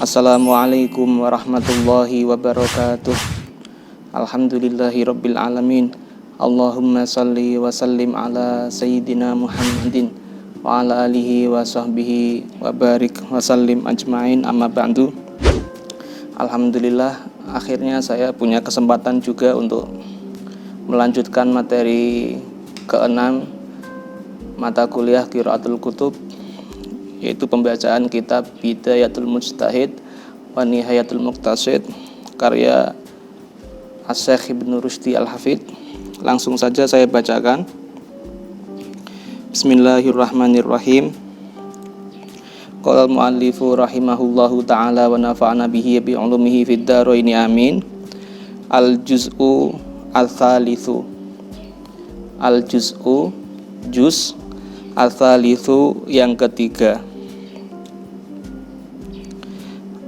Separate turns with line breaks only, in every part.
Assalamualaikum warahmatullahi wabarakatuh. Alhamdulillahi rabbil alamin. Allahumma salli wa sallim ala sayyidina Muhammadin wa ala alihi wa sahbihi wa barik wa sallim ajma'in, amma ba'du. Alhamdulillah, akhirnya saya punya kesempatan juga untuk melanjutkan materi ke-6 mata kuliah Qiraatul Kutub, yaitu pembacaan kitab Bidayatul Mujtahid wa Nihayatul Muqtasid karya Asy-Syaikh Ibnu Rushdi Al-Hafidz. Langsung saja saya bacakan. Bismillahirrahmanirrahim. Qala al-muallifu rahimahullahu ta'ala wa nafa'ana bihi bi 'ulumihi fid dharain amin. Al-juz'u al-thalithu. Al-juz'u juz al-thalithu yang ketiga.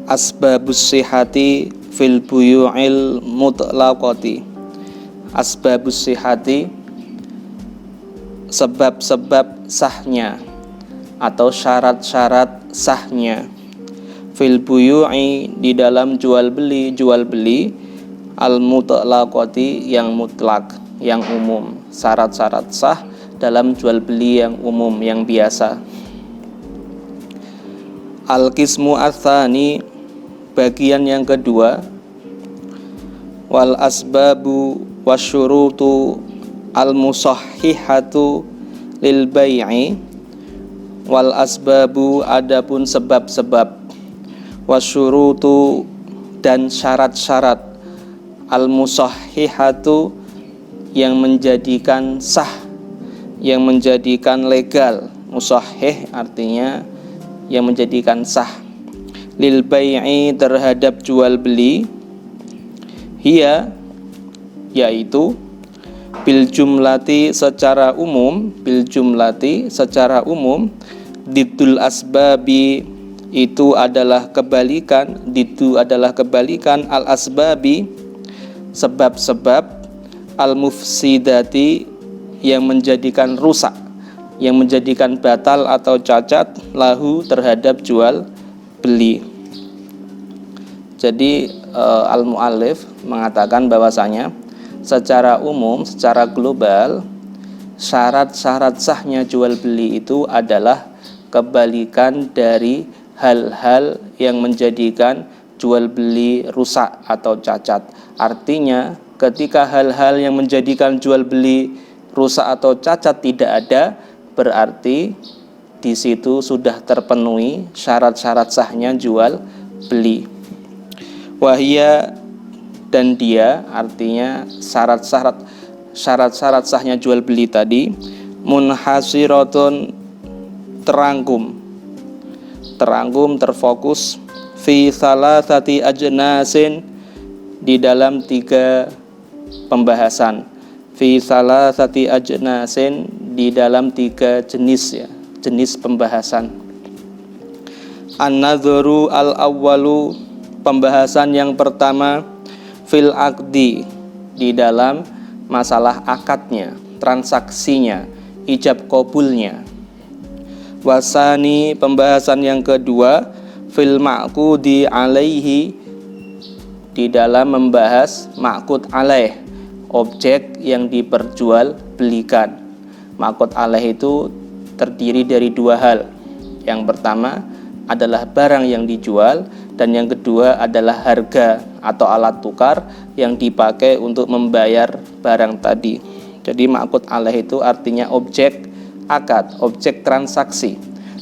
Asbabus sihhati fil buyu'il mutlaqati. Asbabus sihhati, sebab-sebab sahnya atau syarat-syarat sahnya. Fil buyu'i, di dalam jual beli al mutlaqati, yang mutlak, yang umum. Syarat-syarat sah dalam jual beli yang umum, yang biasa. Al-qismu ats-tsani, bagian yang kedua. Wal asbabu wasyurutu al-musahhihatu lil bai'i. Wal asbabu, adapun sebab-sebab, wasyurutu, dan syarat-syarat, al-musahhihatu, yang menjadikan sah, yang menjadikan legal. Musahhih artinya yang menjadikan sah. Lil bai'i, terhadap jual beli. Hiya, yaitu bil jumlati, secara umum. Bil jumlati, secara umum. Didul asbabi, itu adalah kebalikan. Didu adalah kebalikan al asbabi, sebab-sebab. Al mufsidati, yang menjadikan rusak, yang menjadikan batal atau cacat, lahu, terhadap jual beli. Jadi al-mu'allif mengatakan bahwasanya secara umum, secara global, syarat-syarat sahnya jual beli itu adalah kebalikan dari hal-hal yang menjadikan jual beli rusak atau cacat. Artinya, ketika hal-hal yang menjadikan jual beli rusak atau cacat tidak ada, berarti di situ sudah terpenuhi syarat-syarat sahnya jual beli. Wahia, dan dia, artinya syarat-syarat sahnya jual beli tadi, munhasiratun, terangkum, terfokus, fi thalathati ajnasin, di dalam 3 pembahasan. Fi thalathati ajnasin, di dalam 3 jenis, ya, jenis pembahasan. An-nadhru al-awwalu, pembahasan yang pertama, fil aqdi, di dalam masalah akadnya, transaksinya, ijab qabulnya. Wasani, pembahasan yang kedua, fil ma'qudi alaihi, di dalam membahas ma'qud alaih, objek yang diperjualbelikan. Ma'qud alaih itu terdiri dari 2 hal. Yang pertama adalah barang yang dijual, dan yang kedua adalah harga atau alat tukar yang dipakai untuk membayar barang tadi. Jadi ma'qud alaih itu artinya objek akad, objek transaksi.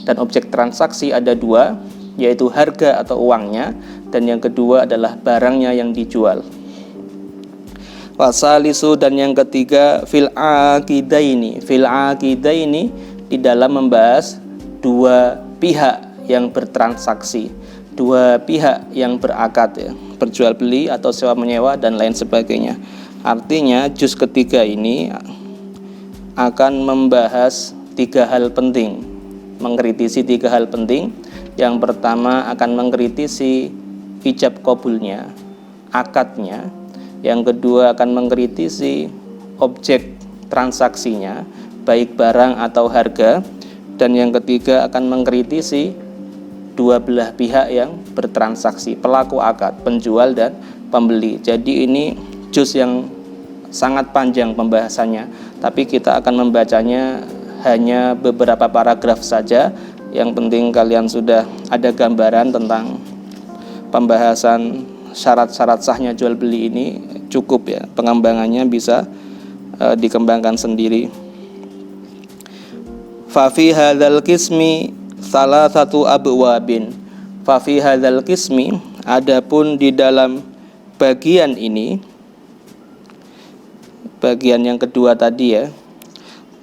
Dan objek transaksi ada 2, yaitu harga atau uangnya, dan yang kedua adalah barangnya yang dijual. Wasalisu, dan yang ketiga, fil aqidaini. Fil aqidaini, di dalam membahas 2 pihak yang bertransaksi, 2 pihak yang berakad, ya, berjual beli atau sewa menyewa dan lain sebagainya. Artinya juz ketiga ini akan membahas 3 hal penting, mengkritisi 3 hal penting. Yang pertama akan mengkritisi ijab qabulnya, akadnya. Yang kedua akan mengkritisi objek transaksinya, baik barang atau harga. Dan yang ketiga akan mengkritisi 2 belah pihak yang bertransaksi, pelaku akad, penjual dan pembeli. Jadi ini juz yang sangat panjang pembahasannya, tapi kita akan membacanya hanya beberapa paragraf saja. Yang penting kalian sudah ada gambaran tentang pembahasan syarat-syarat sahnya jual beli ini, cukup ya. Pengembangannya bisa dikembangkan sendiri. Fa fi hadzal qismi salasatu abwabin. Fa fi hadzal qismi, adapun di dalam bagian ini, bagian yang kedua tadi ya,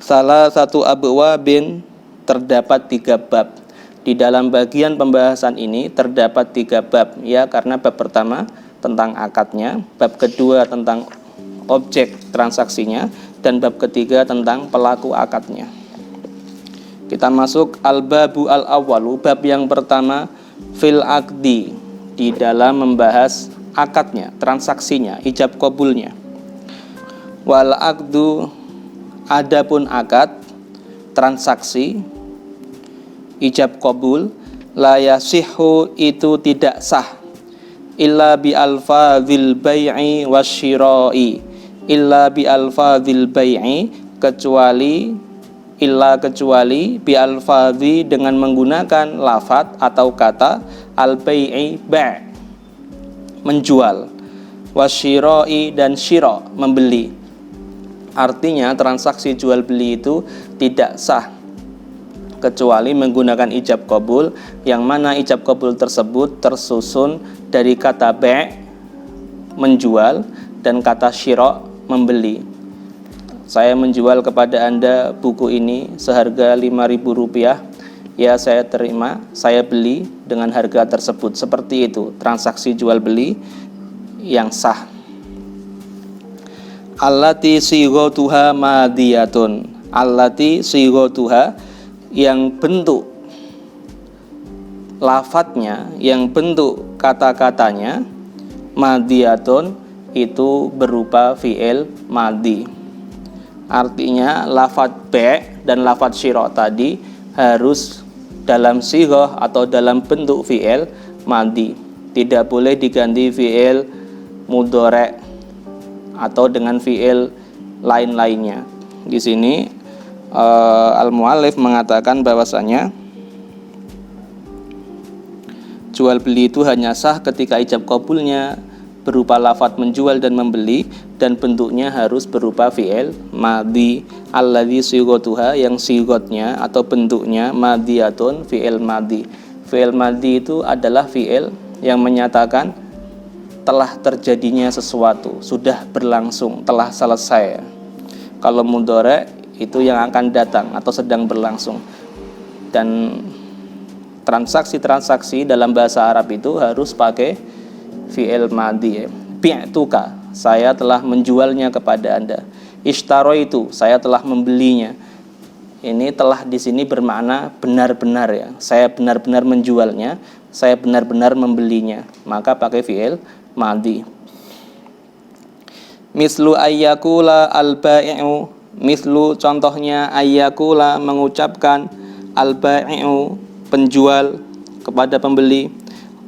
salasatu abwabin, terdapat 3 bab. Di dalam bagian pembahasan ini terdapat 3 bab ya, karena bab pertama tentang akadnya, bab kedua tentang objek transaksinya, dan bab ketiga tentang pelaku akadnya. Kita masuk al-babu al-awwalu, bab yang pertama, fil akdi, di dalam membahas akadnya, transaksinya, ijab qabulnya. Wal akdu, adapun akad, transaksi, ijab qabul, la yasihhu, itu tidak sah, illa bi alfadzil bai'i wasyira'i, illa bi alfadzil bai'i, kecuali bi alfadzi, dengan menggunakan lafadz atau kata al bai'i, ba', menjual, wasyira'i, dan syira', membeli. Artinya transaksi jual beli itu tidak sah kecuali menggunakan ijab qabul, yang mana ijab qabul tersebut tersusun dari kata ba', menjual, dan kata syira', membeli. Saya menjual kepada Anda buku ini seharga Rp5.000, ya saya terima, saya beli dengan harga tersebut. Seperti itu transaksi jual beli yang sah. Allati sighatuha madiyatun, allati sighatuha, yang bentuk lafadznya, yang bentuk kata-katanya, madiyatun, itu berupa fi'il madi. Artinya lafadz ba' dan lafadz syira' tadi harus dalam sighah atau dalam bentuk fi'il madi, tidak boleh diganti fi'il mudhari' atau dengan fi'il lain-lainnya. Di sini al-mu'allif mengatakan bahwasanya jual beli itu hanya sah ketika ijab qabulnya berupa lafadz menjual dan membeli, dan bentuknya harus berupa fi'il madhi alladzi sighatuha, yang sighatnya atau bentuknya madhiyatun, fi'il madhi. Fi'il madhi itu adalah fi'il yang menyatakan telah terjadinya sesuatu, sudah berlangsung, telah selesai. Kalau mudhari' itu yang akan datang atau sedang berlangsung. Dan transaksi-transaksi dalam bahasa Arab itu harus pakai fi'il madhi. Bi'tuka, saya telah menjualnya kepada Anda. Ishtaraitu, saya telah membelinya. Ini telah di sini bermakna benar-benar ya. Saya benar-benar menjualnya, saya benar-benar membelinya. Maka pakai fi'il madhi. Mislu ayyakula al-ba'i'u, mislu contohnya ayyakula, mengucapkan al-ba'i'u, penjual, kepada pembeli,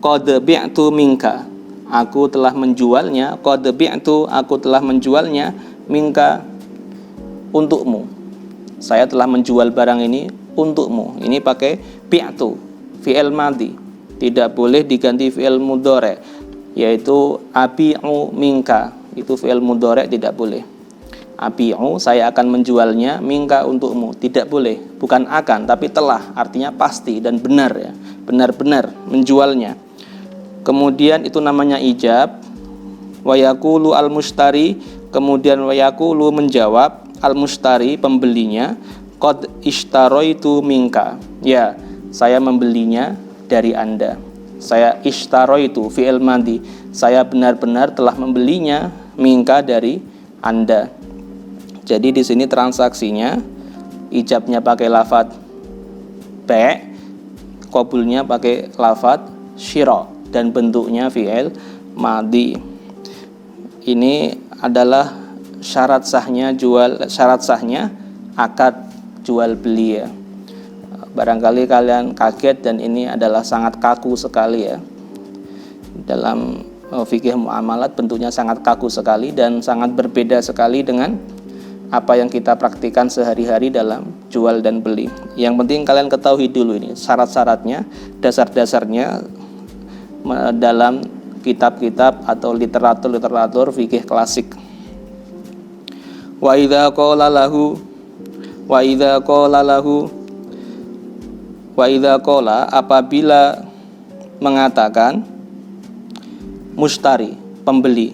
qad bi'tu minka, aku telah menjualnya, qad bi'tu, aku telah menjualnya, minka, untukmu, saya telah menjual barang ini untukmu. Ini pakai bi'tu, fi'il madhi, tidak boleh diganti fi'il mudhari', yaitu abi'u minka, itu fi'il mudhari', tidak boleh. Abi'u, saya akan menjualnya, minka, untukmu, tidak boleh. Bukan akan, tapi telah, artinya pasti dan benar ya, benar-benar menjualnya. Kemudian itu namanya ijab. Wa yaqulu al-mushtari, kemudian wa yaqulu, menjawab, al-mushtari, pembelinya, qad ishtaraitu minka, ya saya membelinya dari Anda. Saya ishtaraitu, fi'il madhi, saya benar-benar telah membelinya, minka, dari Anda. Jadi di sini transaksinya ijabnya pakai lafadz ba', qabulnya pakai lafadz syira', dan bentuknya fi'il madhi. Ini adalah syarat sahnya akad jual beli ya. Barangkali kalian kaget dan ini adalah sangat kaku sekali ya. dalam fikih muamalat bentuknya sangat kaku sekali dan sangat berbeda sekali dengan apa yang kita praktikkan sehari-hari dalam jual dan beli. Yang penting kalian ketahui dulu ini syarat-syaratnya, dasar-dasarnya dalam kitab-kitab atau literatur fikih klasik. Wa idza qala apabila mengatakan mushtari, pembeli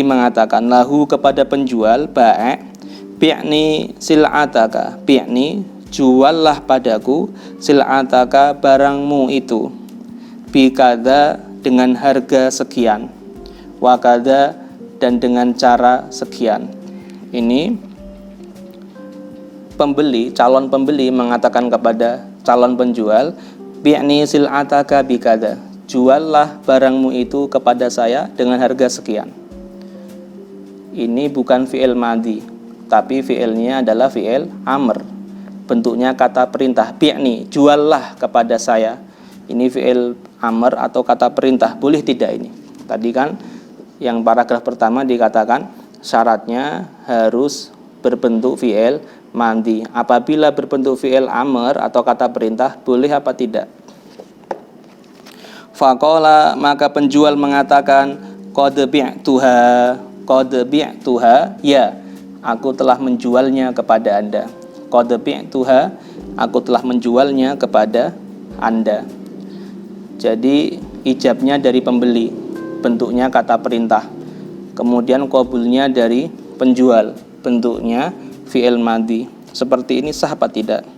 mengatakan lahu kepada penjual, bi'ni sil'ataka, bi'ni juallah padaku sil'ataka barangmu itu, bikada dengan harga sekian, wakada dan dengan cara sekian. Ini calon pembeli mengatakan kepada calon penjual, bi'ni sil'ataka bikada, juallah barangmu itu kepada saya dengan harga sekian. Ini bukan fi'il madhi, tapi fi'ilnya adalah fi'il amr. Bentuknya kata perintah, bi'ni, juallah kepada saya. Ini fi'il amr atau kata perintah, boleh tidak ini? Tadi kan yang paragraf pertama dikatakan syaratnya harus berbentuk fi'il madhi. Apabila berbentuk fi'il amr atau kata perintah, boleh apa tidak? Faqala, maka penjual mengatakan qad bi'tuha, ya, aku telah menjualnya kepada Anda. Qad bi'tuha, aku telah menjualnya kepada Anda. Jadi ijabnya dari pembeli, bentuknya kata perintah. Kemudian qabulnya dari penjual, bentuknya fi'il madhi. Seperti ini sah apa tidak?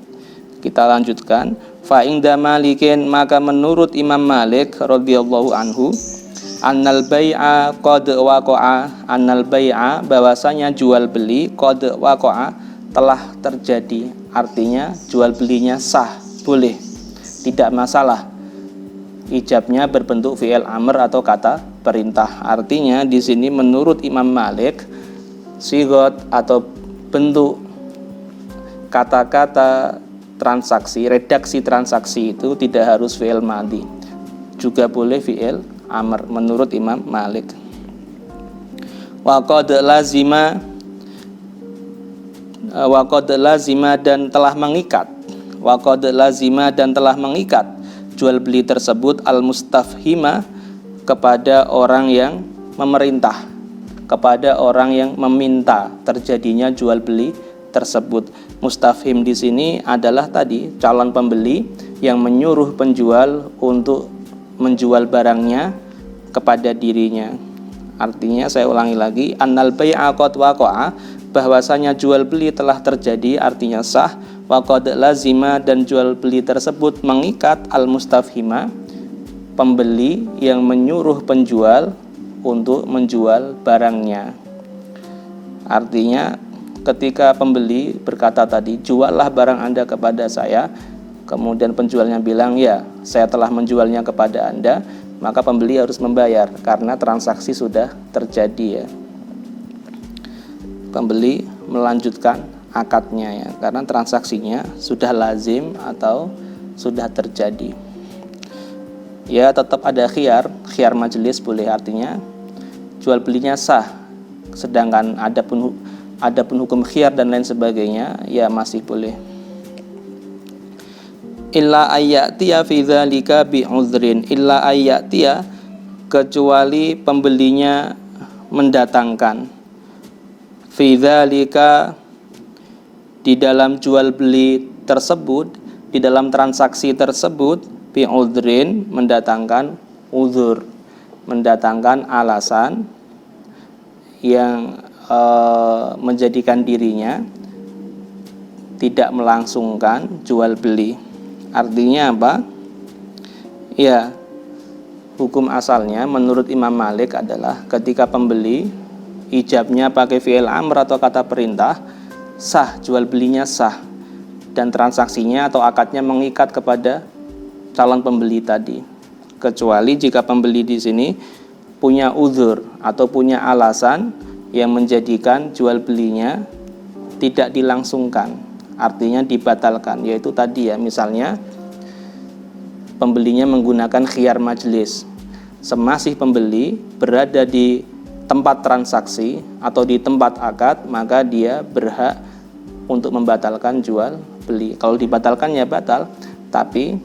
Kita lanjutkan. Fa inda Malikin, maka menurut Imam Malik radhiyallahu anhu, annal bai'a qad waqa'a, annal bai'a bahwasanya jual beli qad waqa'a telah terjadi. Artinya jual belinya sah, boleh, tidak masalah. Ijabnya berbentuk fi'il amr atau kata perintah. Artinya di sini menurut Imam Malik, sigot atau bentuk kata-kata transaksi, redaksi transaksi itu tidak harus fi'il madhi, juga boleh fi'il amr menurut Imam Malik. Wa qad lazima dan telah mengikat, jual beli tersebut al mustafhima kepada orang yang memerintah, kepada orang yang meminta terjadinya jual beli tersebut. Mustafhim di sini adalah tadi calon pembeli yang menyuruh penjual untuk menjual barangnya kepada dirinya. Artinya saya ulangi lagi, annal bai'a qad waqa'a, bahwasanya jual beli telah terjadi, artinya sah. Wa qad lazima, dan jual beli tersebut mengikat al mustafhima, pembeli yang menyuruh penjual untuk menjual barangnya. Artinya ketika pembeli berkata tadi, juallah barang Anda kepada saya, kemudian penjualnya bilang, ya, saya telah menjualnya kepada Anda, maka pembeli harus membayar karena transaksi sudah terjadi, ya. Pembeli melanjutkan akadnya, ya, karena transaksinya sudah lazim atau sudah terjadi. Ya, tetap ada khiyar majelis boleh, artinya jual belinya sah, sedangkan adapun hukum khiyar dan lain sebagainya, ya masih boleh. Illa ayyatiya fi dzalika bi'udhrin, illa ayyatiya, kecuali pembelinya mendatangkan, fi dzalika, di dalam jual beli tersebut, di dalam transaksi tersebut, bi'udhrin, mendatangkan uzur, mendatangkan alasan yang menjadikan dirinya tidak melangsungkan jual beli. Artinya apa? Ya, hukum asalnya menurut Imam Malik adalah ketika pembeli ijabnya pakai fi'il amr atau kata perintah, sah, jual belinya sah, dan transaksinya atau akadnya mengikat kepada calon pembeli tadi. Kecuali jika pembeli di sini punya uzur atau punya alasan yang menjadikan jual belinya tidak dilangsungkan, artinya dibatalkan, yaitu tadi, ya, misalnya pembelinya menggunakan khiyar majelis, semasih pembeli berada di tempat transaksi atau di tempat akad, maka dia berhak untuk membatalkan jual beli. Kalau dibatalkan ya batal, tapi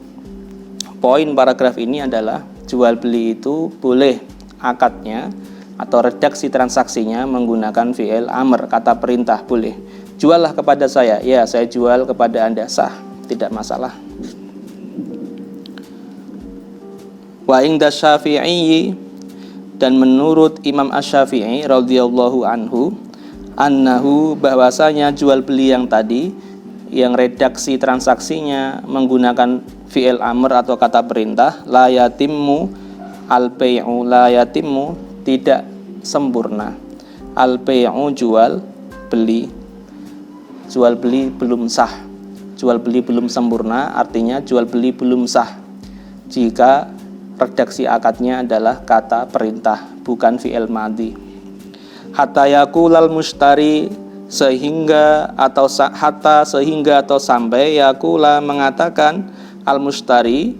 poin paragraf ini adalah jual beli itu boleh akadnya atau redaksi transaksinya menggunakan fi'il amr, kata perintah boleh. Juallah kepada saya, ya saya jual kepada Anda, sah, tidak masalah. Wa inda Syafi'i, dan menurut Imam Asy-Syafi'i radhiyallahu anhu, annahu, bahwasanya jual beli yang tadi yang redaksi transaksinya menggunakan fi'il amr atau kata perintah, la yatimmu al-bai'u, la yatimmu, tidak sempurna, al-bai'u, jual beli. Jual beli belum sah. Jual beli belum sempurna artinya jual beli belum sah jika redaksi akadnya adalah kata perintah, bukan fi'il madhi. Hatta yaqulal mushtari, sehingga atau sampai yaqula, mengatakan al mushtari,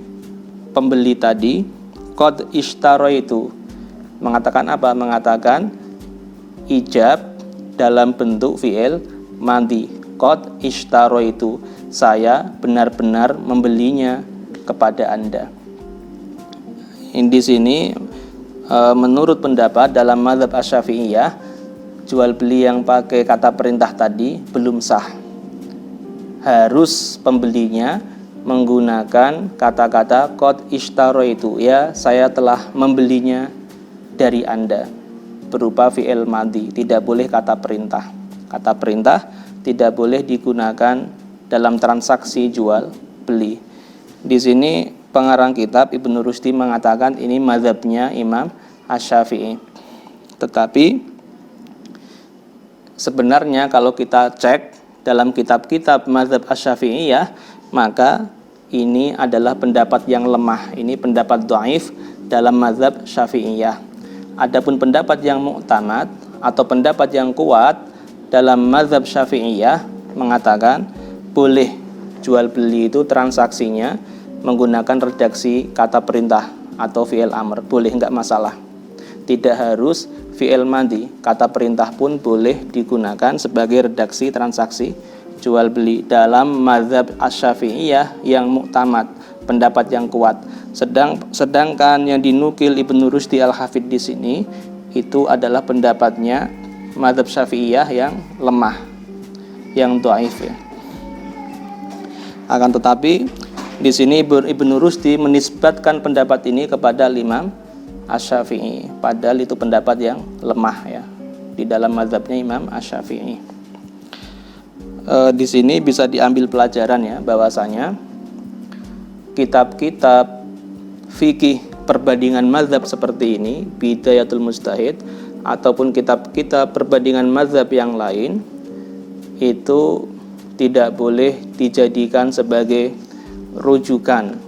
pembeli tadi, qad ishtaraitu, mengatakan apa? Mengatakan ijab dalam bentuk fi'il madhi. Qad ishtaraitu, saya benar-benar membelinya kepada Anda. Di sini menurut pendapat dalam mazhab Asy-Syafi'iyah, jual beli yang pakai kata perintah tadi belum sah. Harus pembelinya menggunakan kata-kata qad ishtaraitu, ya saya telah membelinya dari Anda, berupa fi'il madhi, tidak boleh kata perintah. Kata perintah tidak boleh digunakan dalam transaksi jual beli. Di sini pengarang kitab Ibnu Rusdi mengatakan ini mazhabnya Imam Asy-Syafi'i. Tetapi sebenarnya kalau kita cek dalam kitab-kitab mazhab Asy-Syafi'iyah, maka ini adalah pendapat yang lemah. Ini pendapat dhaif dalam mazhab Syafi'iyah. Adapun pendapat yang mu'tamad atau pendapat yang kuat dalam mazhab Syafi'iyah mengatakan boleh jual beli itu transaksinya menggunakan redaksi kata perintah atau fi'il amr, boleh, enggak masalah. Tidak harus fi'il madhi, kata perintah pun boleh digunakan sebagai redaksi transaksi jual beli dalam mazhab Asy-Syafi'iyah yang mu'tamad, pendapat yang kuat. Sedangkan yang dinukil Ibnu Rusdi Al-Hafidh di sini itu adalah pendapatnya mazhab Syafi'iyah yang lemah, yang dhaif ya. Akan tetapi di sini Ibnu Rusdi menisbatkan pendapat ini kepada Imam Asy-Syafi'i, padahal itu pendapat yang lemah ya di dalam mazhabnya Imam Asy-Syafi'i. Di sini bisa diambil pelajaran ya, bahwasanya kitab-kitab fikih perbandingan mazhab seperti ini, Bidayatul Mujtahid, ataupun kitab-kitab perbandingan mazhab yang lain, itu tidak boleh dijadikan sebagai rujukan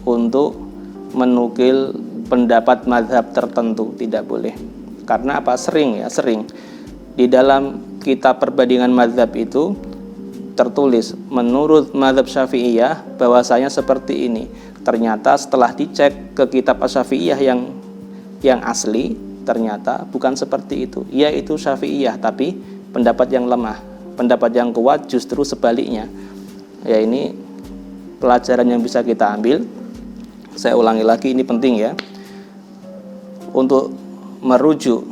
untuk menukil pendapat mazhab tertentu, tidak boleh. Karena apa? Sering di dalam kitab perbandingan mazhab itu tertulis menurut mazhab Syafi'iyah bahwasanya seperti ini. Ternyata setelah dicek ke kitab Asy-Syafi'iyah yang asli, ternyata bukan seperti itu. Yaitu Syafi'iyah tapi pendapat yang lemah. Pendapat yang kuat justru sebaliknya. Ya, ini pelajaran yang bisa kita ambil. Saya ulangi lagi, ini penting ya. Untuk merujuk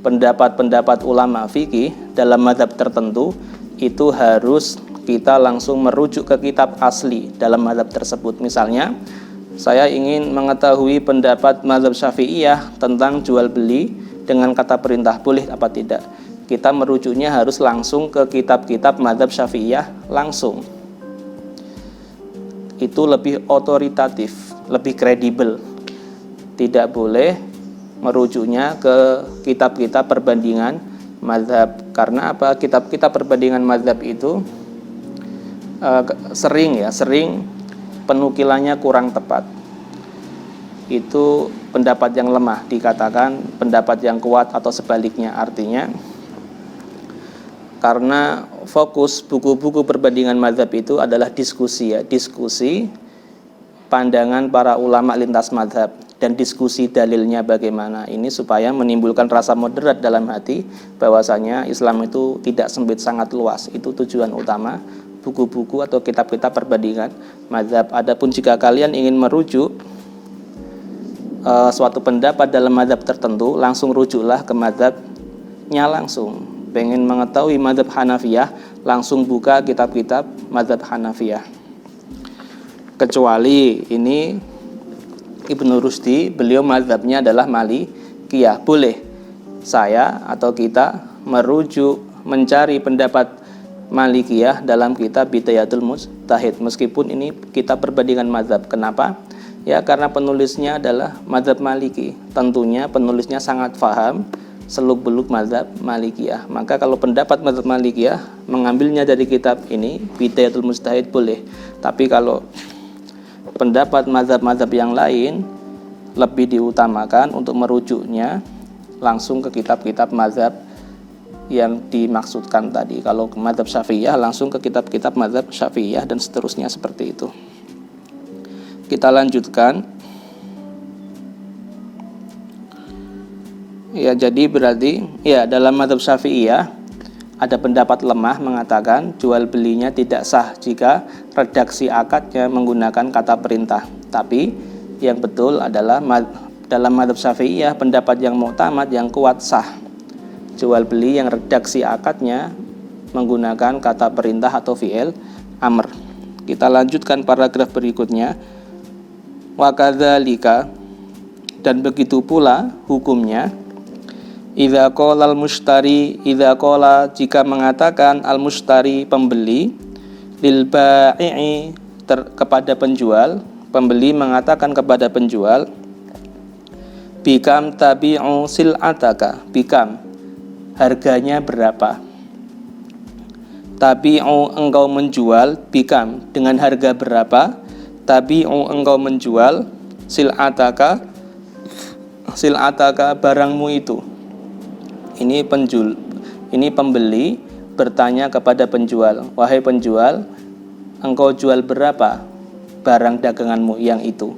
pendapat-pendapat ulama fikih dalam mazhab tertentu, itu harus kita langsung merujuk ke kitab asli dalam mazhab tersebut. Misalnya, saya ingin mengetahui pendapat mazhab Syafi'iyah tentang jual beli dengan kata perintah, boleh apa tidak? Kita merujuknya harus langsung ke kitab-kitab mazhab Syafi'iyah langsung. Itu lebih otoritatif, lebih kredibel. Tidak boleh merujuknya ke kitab-kitab perbandingan mazhab. Karena apa? Kitab-kitab perbandingan mazhab itu sering penukilannya kurang tepat. Itu pendapat yang lemah dikatakan pendapat yang kuat atau sebaliknya. Artinya karena fokus buku-buku perbandingan mazhab itu adalah diskusi pandangan para ulama lintas mazhab. dan diskusi dalilnya bagaimana. Ini supaya menimbulkan rasa moderat dalam hati bahwasanya Islam itu tidak sempit, sangat luas. Itu tujuan utama buku-buku atau kitab-kitab perbandingan mazhab. Adapun jika kalian ingin merujuk suatu pendapat dalam mazhab tertentu, langsung rujuklah ke mazhabnya langsung. Pengen mengetahui mazhab Hanafiyah, langsung buka kitab-kitab mazhab Hanafiyah. Kecuali ini Ibnu Rusdi, beliau mazhabnya adalah Malikiyah. Boleh saya atau kita merujuk mencari pendapat Malikiyah dalam kitab Bidayatul Mujtahid, meskipun ini kitab perbandingan mazhab. Kenapa? Ya karena penulisnya adalah mazhab Maliki. Tentunya penulisnya sangat paham seluk-beluk mazhab Malikiyah. Maka kalau pendapat mazhab Malikiyah mengambilnya dari kitab ini Bidayatul Mujtahid boleh. Tapi kalau pendapat mazhab-mazhab yang lain lebih diutamakan untuk merujuknya langsung ke kitab-kitab mazhab yang dimaksudkan tadi. Kalau ke mazhab Syafi'iyah langsung ke kitab-kitab mazhab Syafi'iyah dan seterusnya seperti itu. Kita lanjutkan. Ya, jadi berarti ya dalam mazhab Syafi'iyah ada pendapat lemah mengatakan jual belinya tidak sah jika redaksi akadnya menggunakan kata perintah. Tapi yang betul adalah dalam mazhab Syafi'iyah pendapat yang mu'tamad yang kuat sah. Jual beli yang redaksi akadnya menggunakan kata perintah atau fi'il amr. Kita lanjutkan paragraf berikutnya. Wa kadzalika, dan begitu pula hukumnya idza qala al-mushtari, idza qala jika mengatakan al-mushtari pembeli lil bai'i kepada penjual, pembeli mengatakan kepada penjual bikam tabi'u sil'ataka, bikam harganya berapa, tabi'u engkau menjual, bikam dengan harga berapa, tabi'u engkau menjual sil'ataka barangmu itu. Ini pembeli bertanya kepada penjual, wahai penjual, engkau jual berapa barang daganganmu yang itu?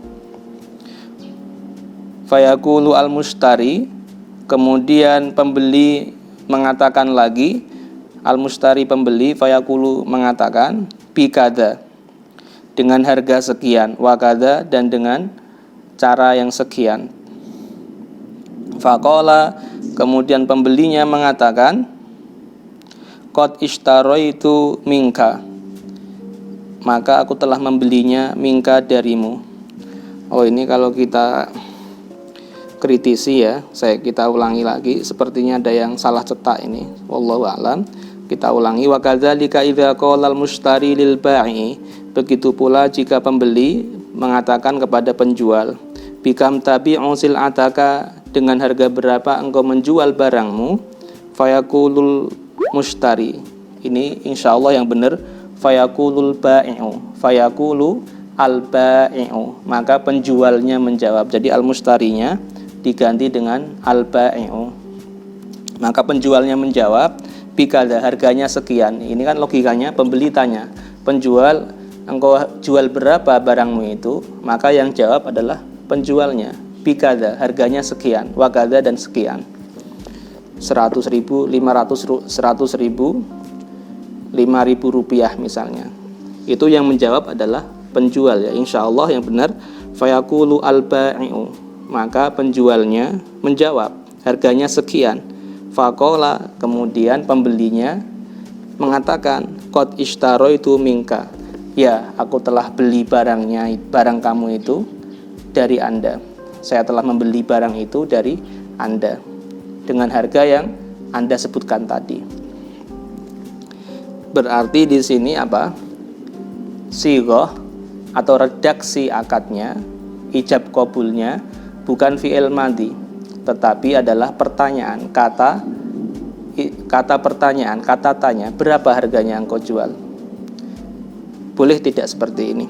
Fayaqulu al-mushtari, kemudian pembeli mengatakan lagi, al-mushtari pembeli, fayaqulu mengatakan bikada dengan harga sekian, wakada dan dengan cara yang sekian. Faqala, kemudian pembelinya mengatakan qad ishtaraitu minka, maka aku telah membelinya minka darimu. Oh, ini kalau kita kritisi ya, kita ulangi lagi, sepertinya ada yang salah cetak ini. Wallahu a'lam. Kita ulangi, wa kadzalika idza qala al-mushtari lil bai'i, begitu pula jika pembeli mengatakan kepada penjual bikam tabi'u sil'ataka, dengan harga berapa engkau menjual barangmu, fayaqulul mushtari, ini insyaallah yang benar fayaqulul ba'i'u, fayaqulu al ba'i'u, maka penjualnya menjawab. Jadi al mushtarinya diganti dengan al ba'i'u, maka penjualnya menjawab bikada, harganya sekian. Ini kan logikanya, pembeli tanya penjual, engkau jual berapa barangmu itu, maka yang jawab adalah penjualnya, bikada, harganya sekian, wakada dan sekian, 100.000, 500, 100.000, 5.000 rupiah misalnya. Itu yang menjawab adalah penjual ya, insyaallah yang benar fayaqulu al-ba'i'u, maka penjualnya menjawab harganya sekian. Faqala, kemudian pembelinya mengatakan qad ishtaraitu minka, ya aku telah beli barang kamu itu dari Anda. Saya telah membeli barang itu dari Anda dengan harga yang Anda sebutkan tadi. Berarti di sini apa? Sighah atau redaksi akadnya, ijab qabulnya bukan fi'il madhi, tetapi adalah pertanyaan, kata pertanyaan, kata tanya, berapa harganya engkau jual? Boleh tidak seperti ini?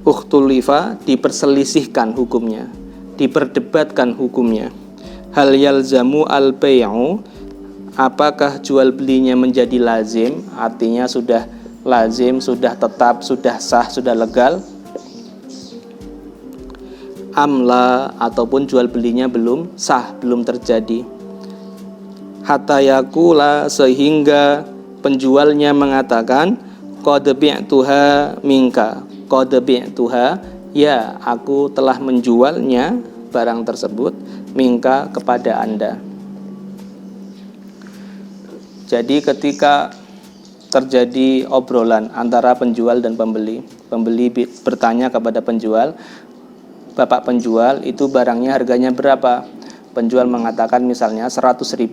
Ukhtulifa diperselisihkan hukumnya, diperdebatkan hukumnya. Hal yalzamu al-bai'u, apakah jual belinya menjadi lazim, artinya sudah lazim, sudah tetap, sudah sah, sudah legal. Amla, ataupun jual belinya belum sah, belum terjadi. Hatta yakula, sehingga penjualnya mengatakan qad bi'tuha minka, qad bi'tuha, ya aku telah menjualnya barang tersebut minka kepada Anda. Jadi ketika terjadi obrolan antara penjual dan pembeli, pembeli bertanya kepada penjual, Bapak penjual, itu barangnya harganya berapa? Penjual mengatakan misalnya 100.000.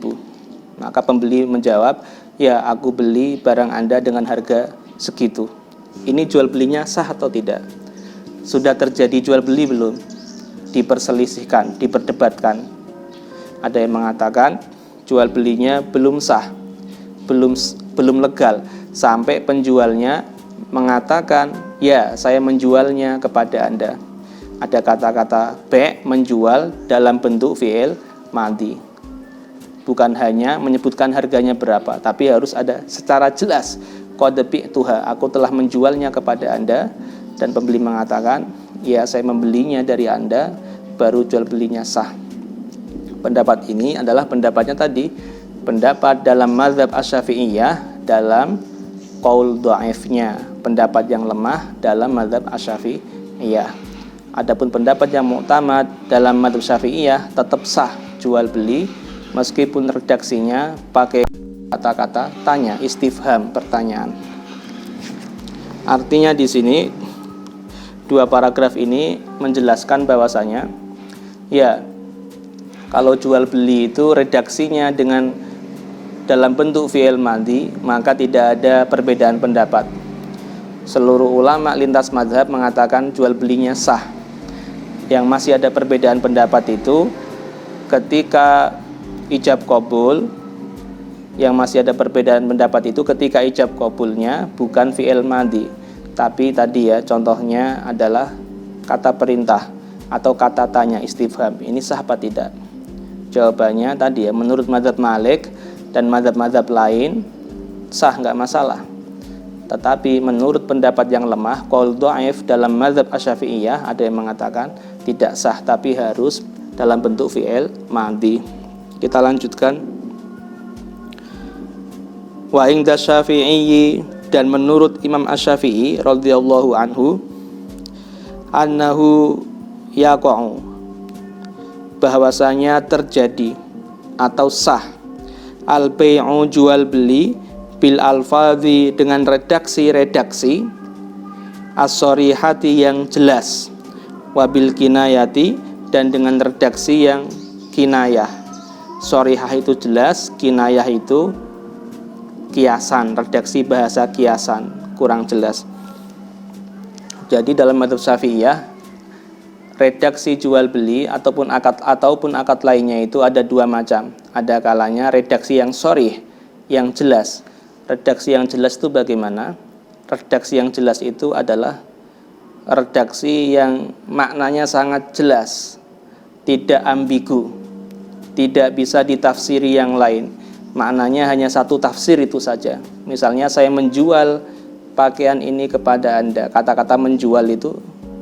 Maka pembeli menjawab, ya aku beli barang Anda dengan harga segitu. Ini jual belinya sah atau tidak? Sudah terjadi jual beli belum? Diperselisihkan, diperdebatkan. Ada yang mengatakan jual belinya belum sah, belum legal, sampai penjualnya mengatakan, ya saya menjualnya kepada Anda. Ada kata-kata be', menjual, dalam bentuk fi'il madhi. Bukan hanya menyebutkan harganya berapa, tapi harus ada secara jelas, qad bi'tuha, aku telah menjualnya kepada Anda. Dan pembeli mengatakan, ya saya membelinya dari Anda, baru jual belinya sah. Pendapat ini adalah pendapatnya tadi, pendapat dalam mazhab Asy-Syafi'iyah, dalam qaul dhaifnya, pendapat yang lemah dalam mazhab Asy-Syafi'iyah. Adapun pendapat yang muktamad dalam mazhab Syafi'iyah, tetap sah jual beli meskipun redaksinya pakai kata-kata tanya, istifham, pertanyaan. Artinya di sini dua paragraf ini menjelaskan bahwasanya ya kalau jual beli itu redaksinya dengan dalam bentuk fi'il madhi, maka tidak ada perbedaan pendapat. Seluruh ulama lintas mazhab mengatakan jual belinya sah. Yang masih ada perbedaan pendapat itu ketika ijab qabul. Yang masih ada perbedaan pendapat itu ketika ijab qabulnya bukan fi'il madhi, tapi tadi ya contohnya adalah kata perintah atau kata tanya, istifham. Ini sah apa tidak? Jawabannya tadi ya, menurut mazhab Malik dan mazhab-mazhab lain sah, nggak masalah. Tetapi menurut pendapat yang lemah, qaul dhaif dalam mazhab Asy-Syafi'iyah, ada yang mengatakan tidak sah, tapi harus dalam bentuk fi'il madhi. Kita lanjutkan. Wa inda Syafi'i, dan menurut Imam Asy-Syafi'i radhiyallahu anhu, annahu yaqa'u, bahwasanya terjadi atau sah al-bai'u, jual beli, bil alfadhi, dengan redaksi as-sharihati, yang jelas, wabil kinayati, dan dengan redaksi yang kinayah. Sharihah itu jelas, kinayah itu kiasan, redaksi bahasa kiasan, kurang jelas. Jadi dalam mazhab Syafi'iyah, redaksi jual beli ataupun akad lainnya itu ada dua macam. Ada kalanya redaksi yang sharih, yang jelas. Redaksi yang jelas itu bagaimana? Redaksi yang jelas itu adalah redaksi yang maknanya sangat jelas, tidak ambigu, tidak bisa ditafsiri yang lain. Maknanya hanya satu tafsir itu saja. Misalnya saya menjual pakaian ini kepada Anda. Kata-kata menjual itu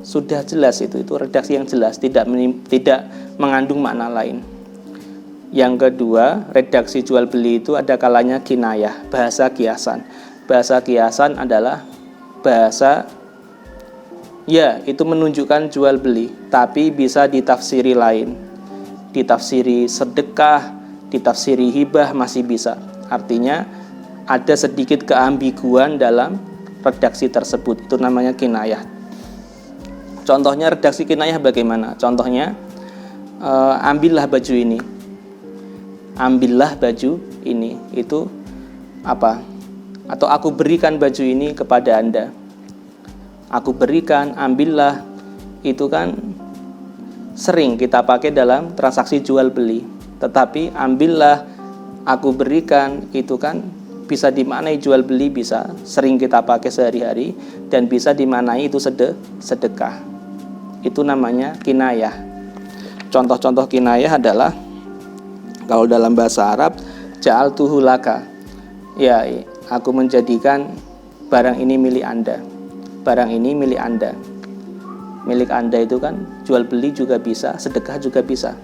sudah jelas, itu redaksi yang jelas, tidak mengandung makna lain. Yang kedua, redaksi jual beli itu ada kalanya kinayah, bahasa kiasan. Bahasa kiasan adalah bahasa ya itu menunjukkan jual beli, tapi bisa ditafsiri lain. Ditafsiri sedekah, ditafsiri hibah, masih bisa. Artinya ada sedikit keambiguan dalam redaksi tersebut, itu namanya kinayah. Contohnya redaksi kinayah bagaimana? Contohnya ambillah baju ini. Ambillah baju ini, itu apa? Atau aku berikan baju ini kepada Anda. Aku berikan, ambillah, itu kan sering kita pakai dalam transaksi jual beli. Tetapi ambillah, aku berikan, itu kan bisa dimaknai jual beli, bisa sering kita pakai sehari-hari, dan bisa dimaknai itu sedekah. Itu namanya kinayah. Contoh-contoh kinayah adalah kalau dalam bahasa Arab, ja'altuhu laka, ya aku menjadikan barang ini milik Anda. Barang ini milik Anda. Milik Anda itu kan jual beli juga bisa, sedekah juga bisa.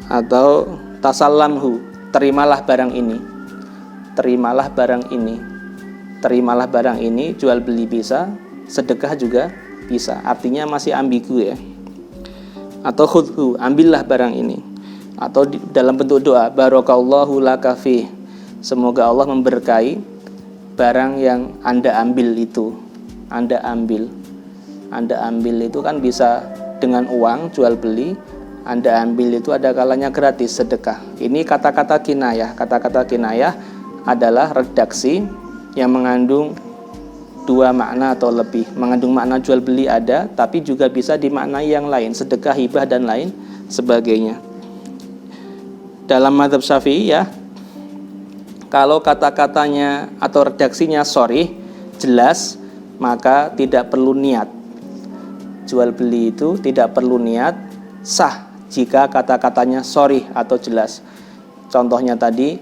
Atau tasallamhu, terimalah barang ini. Terimalah barang ini. Terimalah barang ini, jual beli bisa, sedekah juga bisa. Artinya masih ambigu ya. Atau khudhu, ambillah barang ini. Atau dalam bentuk doa, barakallahu laka fih. Semoga Allah memberkahi barang yang Anda ambil itu. Anda ambil itu kan bisa dengan uang jual beli. Anda ambil itu ada kalanya gratis, sedekah. Ini kata-kata kinayah. Kata-kata kinayah adalah redaksi yang mengandung dua makna atau lebih. Mengandung makna jual beli ada, tapi juga bisa dimaknai yang lain, sedekah, hibah dan lain sebagainya. Dalam mazhab Syafi'i ya, kalau kata-katanya atau redaksinya sharih, jelas, maka tidak perlu niat. Jual beli itu tidak perlu niat, sah jika kata-katanya sharih atau jelas. Contohnya tadi,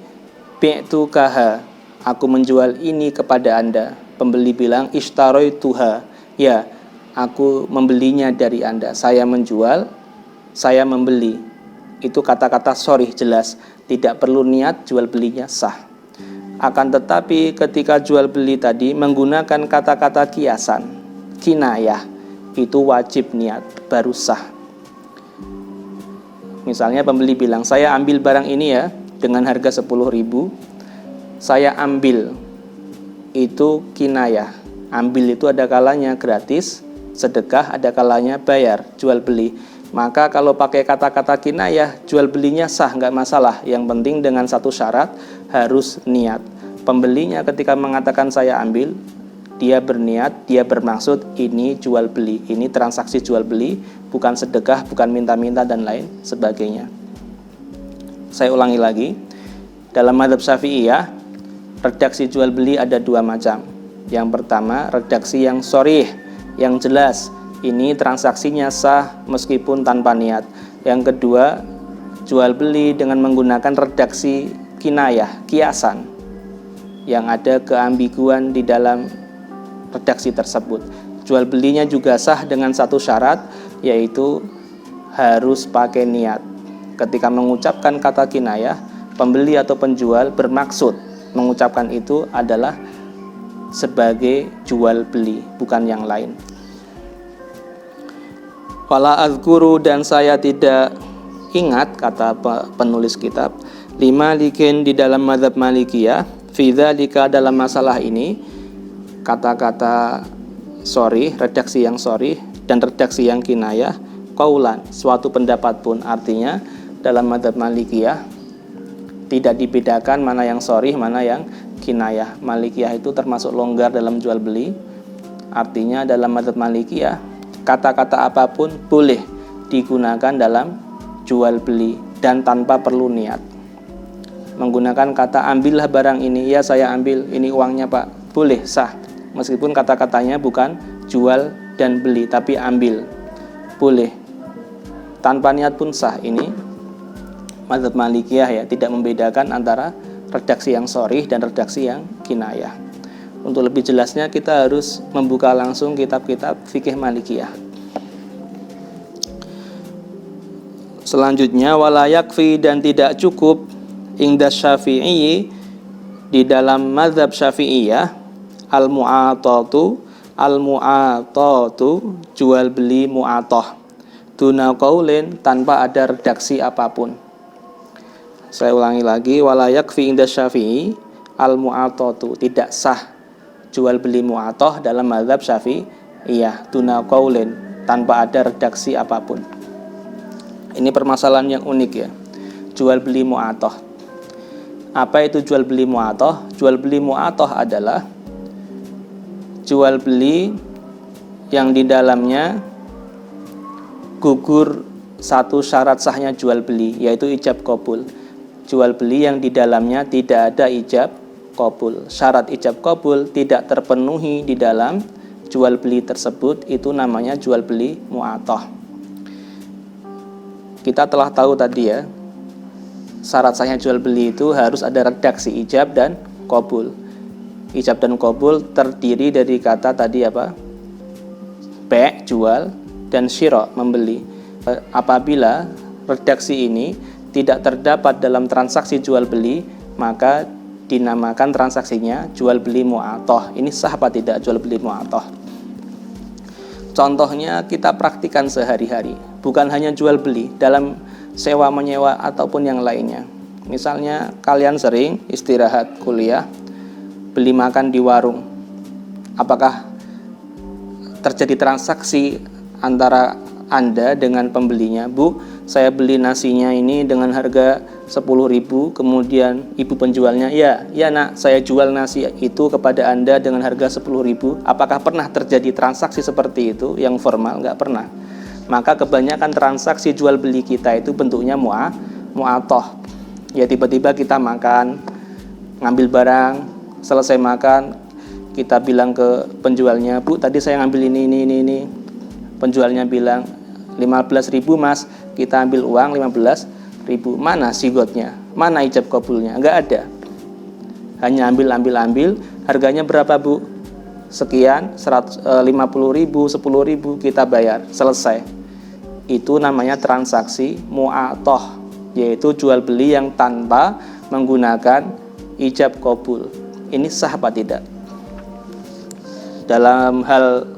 bi'tukaha, aku menjual ini kepada Anda. Pembeli bilang ishtaroituha, ya, aku membelinya dari Anda. Saya menjual, saya membeli. Itu kata-kata sharih, jelas, tidak perlu niat, jual belinya sah. Akan tetapi ketika jual beli tadi menggunakan kata-kata kiasan, kinayah, itu wajib niat, baru sah. Misalnya pembeli bilang, saya ambil barang ini ya dengan harga 10.000, saya ambil, itu kinayah. Ambil itu ada kalanya gratis, sedekah ada kalanya bayar, jual beli. Maka kalau pakai kata-kata kinayah, jual belinya sah, nggak masalah. Yang penting dengan satu syarat, harus niat. Pembelinya ketika mengatakan saya ambil, dia berniat, dia bermaksud ini jual beli, ini transaksi jual beli, bukan sedekah, bukan minta-minta dan lain sebagainya. Saya ulangi lagi, dalam mazhab Syafi'iyah, redaksi jual beli ada dua macam. Yang pertama, redaksi yang sharih, yang jelas, ini transaksinya sah meskipun tanpa niat. Yang kedua, jual beli dengan menggunakan redaksi kinayah, kiasan, yang ada keambiguan di dalam redaksi tersebut. Jual belinya juga sah dengan satu syarat, yaitu harus pakai niat. Ketika mengucapkan kata kinayah, pembeli atau penjual bermaksud mengucapkan itu adalah sebagai jual beli, bukan yang lain. Wala azkuru, dan saya tidak ingat, kata penulis kitab, lima likin di dalam mazhab Malikiyah, fi dzalika, dalam masalah ini, kata-kata sharih, redaksi yang sharih dan redaksi yang kinayah, qaulan, suatu pendapat pun. Artinya dalam mazhab Malikiyah tidak dibedakan mana yang sharih, mana yang kinayah. Malikiyah itu termasuk longgar dalam jual beli. Artinya dalam mazhab Malikiyah, kata-kata apapun boleh digunakan dalam jual beli dan tanpa perlu niat. Menggunakan kata ambillah barang ini, ya saya ambil, ini uangnya Pak, boleh, sah. Meskipun kata-katanya bukan jual dan beli, tapi ambil, boleh. Tanpa niat pun sah. Ini mazhab Malikiyah ya, tidak membedakan antara redaksi yang sharih dan redaksi yang kinayah. Untuk lebih jelasnya kita harus membuka langsung kitab-kitab fikih Malikiyah. Selanjutnya, wala yakfi, dan tidak cukup, ingda Syafi'i, di dalam mazhab Syafi'iyah, al-mu'atatu, jual beli mu'atoh, duna qaulin, tanpa ada redaksi apapun. Saya ulangi lagi, wala yakfi inda Syafi'i al-mu'atatu, tidak sah jual beli mu'atoh dalam mazhab Syafi'iyah, duna qaulin, tanpa ada redaksi apapun. Ini permasalahan yang unik ya, jual beli mu'atoh. Apa itu jual beli mu'atoh? Jual beli mu'atoh adalah jual beli yang di dalamnya gugur satu syarat sahnya jual beli, yaitu ijab qabul. Jual beli yang di dalamnya tidak ada ijab qabul. Syarat ijab qabul tidak terpenuhi di dalam jual beli tersebut, itu namanya jual beli mu'atoh. Kita telah tahu tadi ya, syarat sahnya jual beli itu harus ada redaksi ijab dan qabul. Ijab dan qabul terdiri dari kata tadi apa? Be' jual dan syira membeli. Apabila redaksi ini tidak terdapat dalam transaksi jual beli, maka dinamakan transaksinya jual beli mu'atoh. Ini sah apa tidak jual beli mu'atoh? Contohnya kita praktikan sehari-hari, bukan hanya jual beli, dalam sewa menyewa ataupun yang lainnya. Misalnya kalian sering istirahat kuliah, beli makan di warung. Apakah terjadi transaksi antara Anda dengan pembelinya? Bu, saya beli nasinya ini dengan harga 10.000, kemudian ibu penjualnya, ya nak, saya jual nasi itu kepada Anda dengan harga 10.000. Apakah pernah terjadi transaksi seperti itu yang formal? Nggak pernah. Maka kebanyakan transaksi jual beli kita itu bentuknya mu'atoh. Ya tiba-tiba kita makan, ngambil barang, selesai makan, kita bilang ke penjualnya, Bu, tadi saya ngambil ini. Penjualnya bilang 15.000 mas, kita ambil uang 15.000. Mana sigotnya? Mana ijab qabulnya? Enggak ada. Hanya ambil. Harganya berapa Bu? Sekian, 50.000, 10.000, kita bayar, selesai. Itu namanya transaksi mu'atoh, yaitu jual beli yang tanpa menggunakan ijab qabul. Ini sah apa tidak? Dalam hal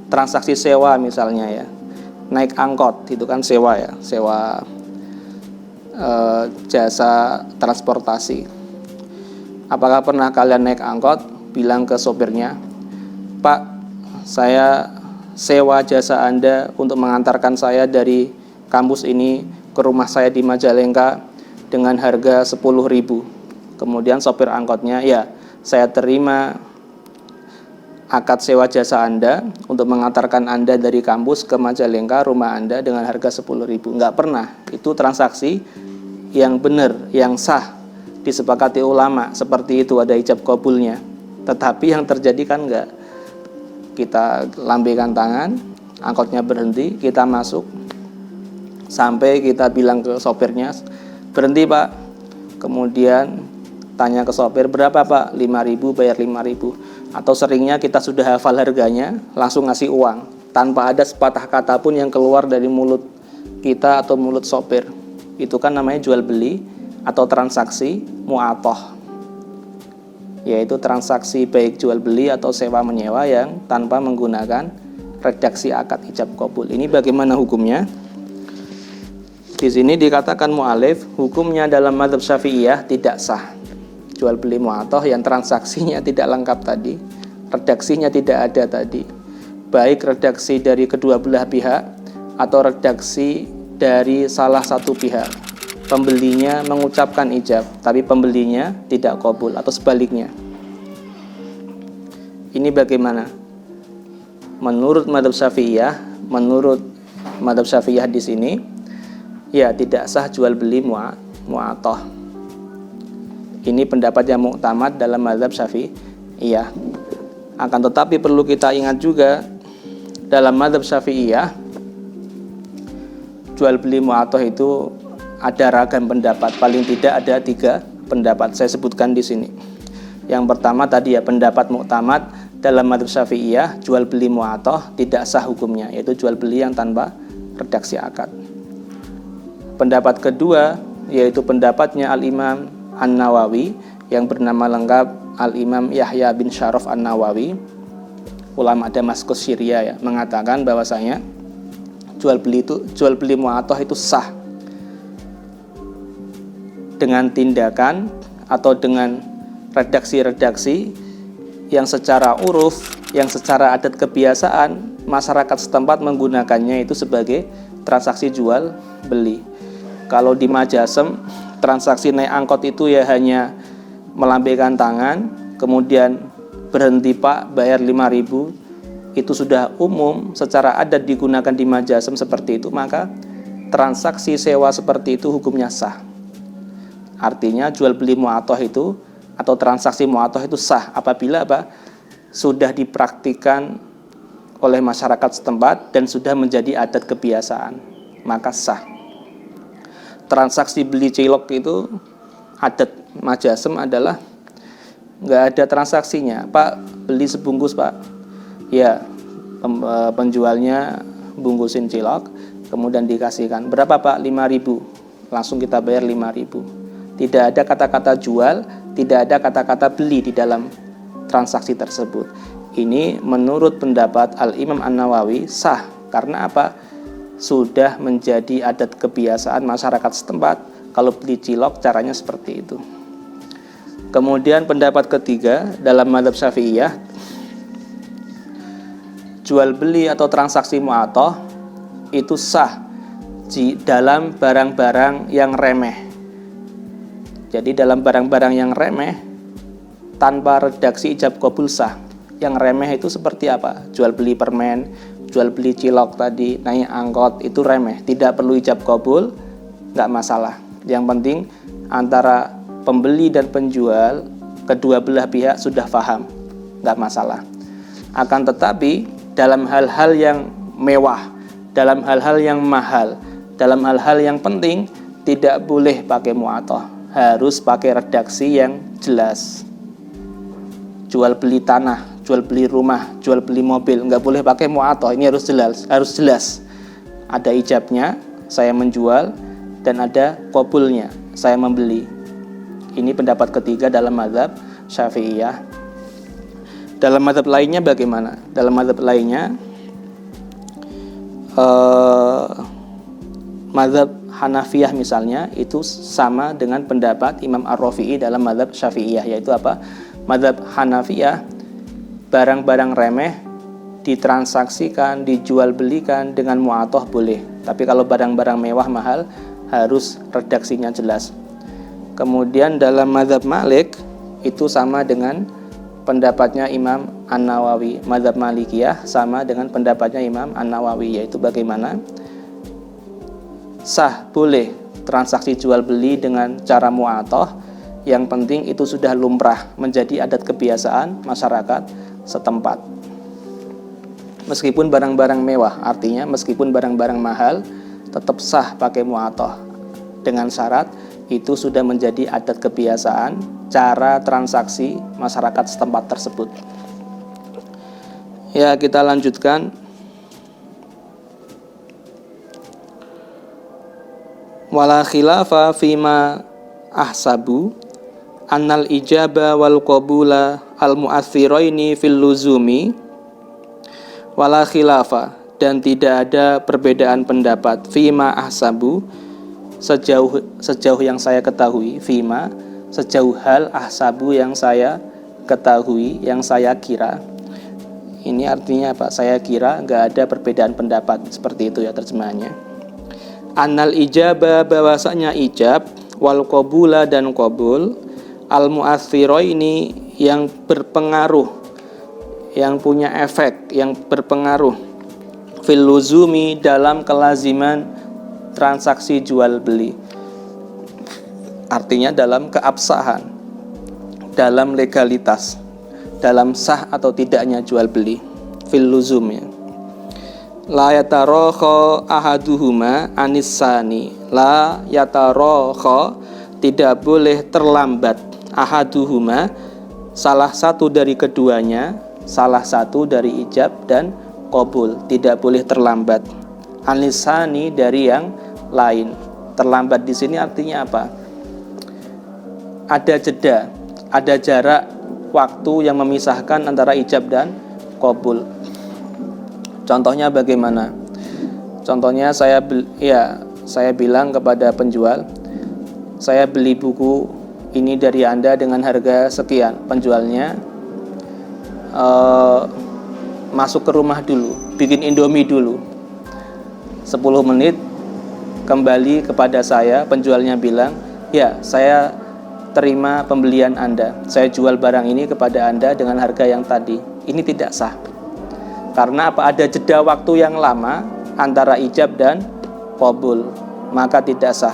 transaksi sewa misalnya ya, naik angkot itu kan sewa ya, sewa jasa transportasi. Apakah pernah kalian naik angkot bilang ke sopirnya, Pak, saya sewa jasa Anda untuk mengantarkan saya dari kampus ini ke rumah saya di Majalengka dengan harga 10.000. Kemudian sopir angkotnya, ya saya terima akad sewa jasa Anda untuk mengantarkan Anda dari kampus ke Majalengka, rumah Anda dengan harga 10.000. Enggak pernah. Itu transaksi yang benar, yang sah, disepakati ulama, seperti itu, ada ijab qabulnya. Tetapi yang terjadi kan enggak. Kita lambaikan tangan, angkotnya berhenti, kita masuk, sampai kita bilang ke sopirnya, berhenti Pak. Kemudian tanya ke sopir, berapa Pak? 5.000, bayar 5.000. Atau seringnya kita sudah hafal harganya, langsung ngasih uang, tanpa ada sepatah kata pun yang keluar dari mulut kita atau mulut sopir. Itu kan namanya jual beli atau transaksi mu'atoh, yaitu transaksi baik jual beli atau sewa menyewa yang tanpa menggunakan redaksi akad ijab qabul. Ini bagaimana hukumnya? Di sini dikatakan mu'alif, hukumnya dalam mazhab Syafi'iyah tidak sah jual beli mu'atoh yang transaksinya tidak lengkap tadi, redaksinya tidak ada tadi, baik redaksi dari kedua belah pihak atau redaksi dari salah satu pihak. Pembelinya mengucapkan ijab tapi pembelinya tidak qabul, atau sebaliknya. Ini bagaimana? Menurut mazhab Syafi'iyah di sini, ya tidak sah jual beli mu'atoh. Ini pendapat yang muktamad dalam mazhab Syafi'iyah. Akan tetapi perlu kita ingat juga, dalam mazhab Syafi'iyah jual beli mu'atoh itu ada ragam pendapat. Paling tidak ada 3 pendapat saya sebutkan di sini. Yang pertama tadi ya, pendapat muktamad dalam mazhab Syafi'iyah, jual beli mu'atoh tidak sah hukumnya, yaitu jual beli yang tanpa redaksi akad. Pendapat kedua yaitu pendapatnya Al-Imam An-Nawawi yang bernama lengkap Al-Imam Yahya bin Syaraf An-Nawawi, ulama Damaskus Syria ya, mengatakan bahwasanya jual beli mu'atoh itu sah dengan tindakan atau dengan redaksi-redaksi yang secara uruf, yang secara adat kebiasaan masyarakat setempat menggunakannya itu sebagai transaksi jual beli. Kalau di Majasem, transaksi naik angkot itu ya hanya melambaikan tangan, kemudian berhenti Pak, bayar 5.000. Itu sudah umum, secara adat digunakan di Majasem seperti itu, maka transaksi sewa seperti itu hukumnya sah. Artinya jual beli mu'atoh itu atau transaksi mu'atoh itu sah apabila sudah dipraktikkan oleh masyarakat setempat dan sudah menjadi adat kebiasaan, maka sah. Transaksi beli cilok itu adat Majasem adalah nggak ada transaksinya. Pak, beli sebungkus Pak. Ya, penjualnya bungkusin cilok, kemudian dikasihkan. Berapa Pak? 5.000. Langsung kita bayar 5.000. Tidak ada kata-kata jual, tidak ada kata-kata beli di dalam transaksi tersebut. Ini menurut pendapat Al-Imam An-Nawawi sah. Karena apa? Sudah menjadi adat kebiasaan masyarakat setempat. Kalau beli cilok caranya seperti itu. Kemudian pendapat ketiga dalam mazhab Syafi'iyah, jual beli atau transaksi mu'atoh itu sah dalam barang-barang yang remeh. Jadi dalam barang-barang yang remeh tanpa redaksi ijab qabul sah. Yang remeh itu seperti apa? Jual beli permen, jual beli cilok tadi, naik angkot, itu remeh, tidak perlu ijab qabul, nggak masalah. Yang penting antara pembeli dan penjual kedua belah pihak sudah paham, nggak masalah. Akan tetapi dalam hal-hal yang mewah, dalam hal-hal yang mahal, dalam hal-hal yang penting tidak boleh pakai mu'atoh, harus pakai redaksi yang jelas. Jual beli tanah, jual beli rumah, jual beli mobil, nggak boleh pakai mu'atoh, ini harus jelas. Ada ijabnya, saya menjual, dan ada qabulnya, saya membeli. Ini pendapat ketiga dalam mazhab Syafi'iyah. Dalam mazhab lainnya bagaimana? Dalam mazhab lainnya mazhab Hanafiyah misalnya itu sama dengan pendapat Imam Ar-Rafi'i dalam mazhab Syafi'iyah, yaitu apa? Mazhab Hanafiyah, barang-barang remeh ditransaksikan, dijual belikan dengan mu'atoh boleh. Tapi kalau barang-barang mewah mahal harus redaksinya jelas. Kemudian dalam mazhab Malik itu sama dengan pendapatnya Imam An-Nawawi. Mazhab Malikiyah sama dengan pendapatnya Imam An-Nawawi, yaitu bagaimana? Sah, boleh transaksi jual beli dengan cara mu'atoh. Yang penting itu sudah lumrah, menjadi adat kebiasaan masyarakat setempat. Meskipun barang-barang mewah, artinya meskipun barang-barang mahal tetap sah pakai mu'atoh, dengan syarat itu sudah menjadi adat kebiasaan cara transaksi masyarakat setempat tersebut. Ya, kita lanjutkan. Wala khilafa fima ahsabu annal ijaba wal qabula al mu'athiraini fil luzumi. Wala khilafa, dan tidak ada perbedaan pendapat fima ahsabu, sejauh yang saya ketahui, fima sejauh hal ahsabu yang saya ketahui, yang saya kira. Ini artinya apa? Saya kira nggak ada perbedaan pendapat, seperti itu ya terjemahannya. Annal ijaba, bahwasanya ijab, wal qabula dan qabul, al mu'athiraini yang berpengaruh, yang punya efek, yang berpengaruh, fil luzumi dalam kelaziman transaksi jual beli, artinya dalam keabsahan, dalam legalitas, dalam sah atau tidaknya jual beli, fil luzumnya. La yatarokho ahaduhuma anisani, la yatarokho, tidak boleh terlambat, ahaduhuma, salah satu dari keduanya, salah satu dari ijab dan qabul, tidak boleh terlambat, anisani, dari yang lain. Terlambat di sini artinya apa? Ada jeda, ada jarak waktu yang memisahkan antara ijab dan qabul. Contohnya bagaimana? Contohnya saya bilang kepada penjual, saya beli buku ini dari Anda dengan harga sekian. Penjualnya masuk ke rumah dulu, bikin Indomie dulu. 10 menit kembali kepada saya, penjualnya bilang, ya saya terima pembelian Anda, saya jual barang ini kepada Anda dengan harga yang tadi. Ini tidak sah. Karena apa? Ada jeda waktu yang lama antara ijab dan qabul, maka tidak sah.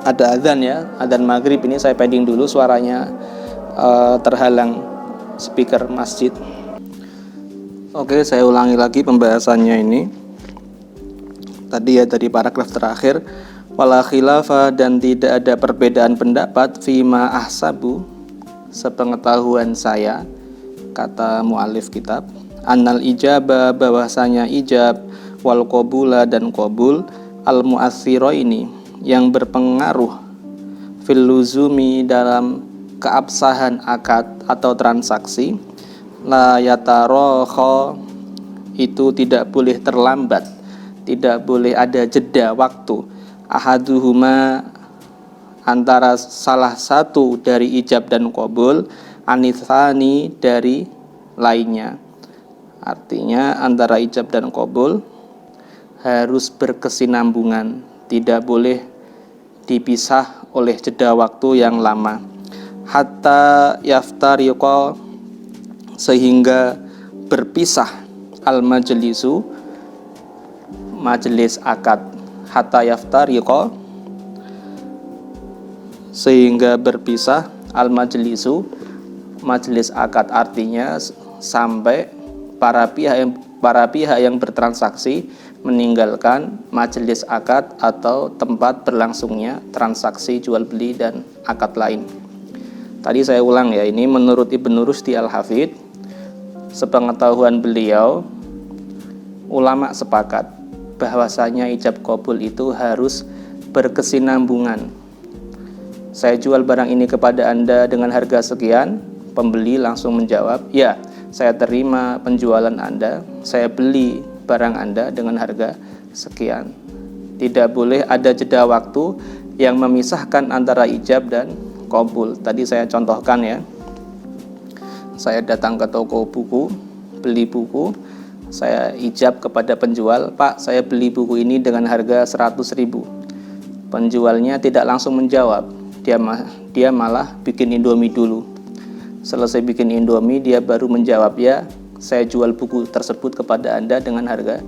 Ada azan ya, azan maghrib ini saya pending dulu, suaranya terhalang speaker masjid. Oke, saya ulangi lagi pembahasannya ini. Tadi ya dari paragraf terakhir, wala khilafa, dan tidak ada perbedaan pendapat fima ahsabu sepengetahuan saya, kata mu'alif kitab, annal ijabah, bahwasanya ijab, wal qabula dan qabul, al mu'athiro ini yang berpengaruh, fil luzumi dalam keabsahan akad atau transaksi, la yatarokho itu tidak boleh terlambat, tidak boleh ada jeda waktu, ahaduhuma antara salah satu dari ijab dan qabul, anitsani dari lainnya. Artinya antara ijab dan qabul harus berkesinambungan, tidak boleh dipisah oleh jeda waktu yang lama. Hatta yaftariqa sehingga berpisah al majlisu majelis akad. Hatta yaftariqa sehingga berpisah al majlisu majelis akad, artinya sampai para pihak yang bertransaksi meninggalkan majelis akad atau tempat berlangsungnya transaksi jual beli dan akad lain. Tadi saya ulang ya, ini menurut Ibnu Rusdi Al-Hafidh, sepengetahuan beliau, ulama sepakat bahwasanya ijab qabul itu harus berkesinambungan. Saya jual barang ini kepada Anda dengan harga sekian, pembeli langsung menjawab, ya, saya terima penjualan Anda, saya beli barang Anda dengan harga sekian. Tidak boleh ada jeda waktu yang memisahkan antara ijab dan qabul. Tadi saya contohkan ya, saya datang ke toko buku, beli buku, saya ijab kepada penjual, Pak, saya beli buku ini dengan harga 100.000. Penjualnya tidak langsung menjawab, dia malah bikin Indomie dulu. Selesai bikin Indomie, dia baru menjawab, ya, saya jual buku tersebut kepada Anda dengan harga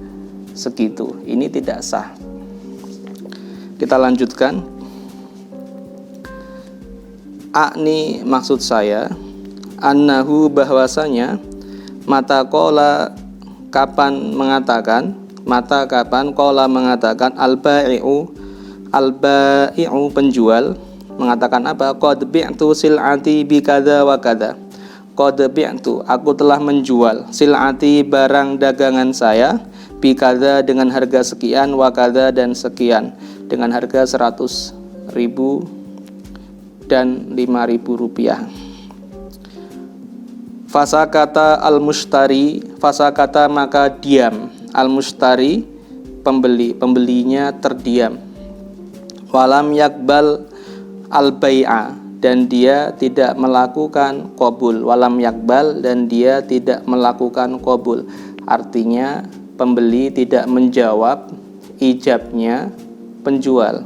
segitu. Ini tidak sah. Kita lanjutkan. Akni maksud saya, annahu bahwasanya, mata kola kapan mengatakan, mata kapan kola mengatakan, al-bai'u penjual mengatakan apa? Qad bi'tu sil'ati bi kadza wa kadza. Qad bi'tu, aku telah menjual sil'ati barang dagangan saya, bi kadza dengan harga sekian, wa kadza dan sekian dengan harga 100.000 dan 5.000 rupiah. Fasakata al-mushtari, fasakata maka diam, al-mushtari pembelinya terdiam. Walam yakbal al-bai'a, dan dia tidak melakukan qabul. Walam yakbal, dan dia tidak melakukan qabul. Artinya pembeli tidak menjawab ijabnya penjual,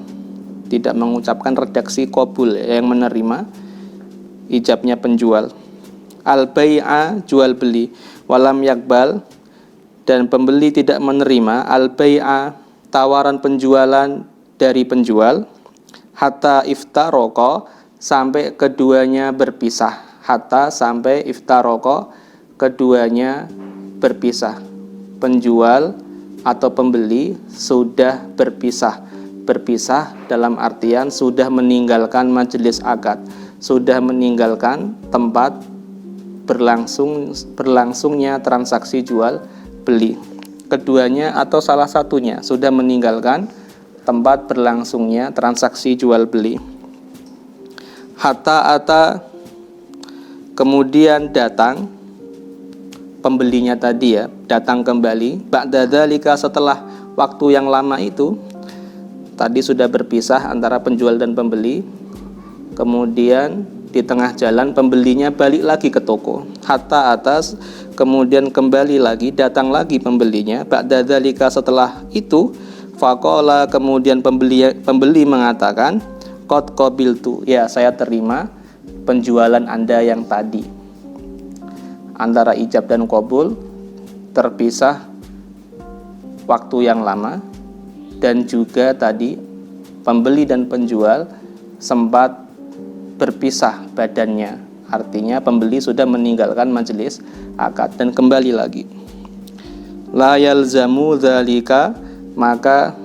tidak mengucapkan redaksi qabul yang menerima ijabnya penjual. Al-bai'a jual beli, walam yakbal, dan pembeli tidak menerima al-bai'a tawaran penjualan dari penjual, hatta iftaroko sampai keduanya berpisah. Hatta sampai iftaroko keduanya berpisah. Penjual atau pembeli sudah berpisah. Berpisah dalam artian sudah meninggalkan majelis akad, sudah meninggalkan tempat berlangsungnya transaksi jual beli. Keduanya atau salah satunya sudah meninggalkan tempat berlangsungnya transaksi jual beli. Hatta ata, kemudian datang pembelinya tadi ya, datang kembali. Ba'da dzalika, setelah waktu yang lama itu, tadi sudah berpisah antara penjual dan pembeli. Kemudian di tengah jalan pembelinya balik lagi ke toko. Hatta atas, kemudian kembali lagi, datang lagi pembelinya. Ba'da dzalika, setelah itu, faqala, kemudian pembeli mengatakan, qad qabiltu, ya, saya terima penjualan Anda yang tadi. Antara ijab dan qabul terpisah waktu yang lama, dan juga tadi pembeli dan penjual sempat berpisah badannya. Artinya pembeli sudah meninggalkan majelis akad dan kembali lagi. La yalzamu dzalika, maka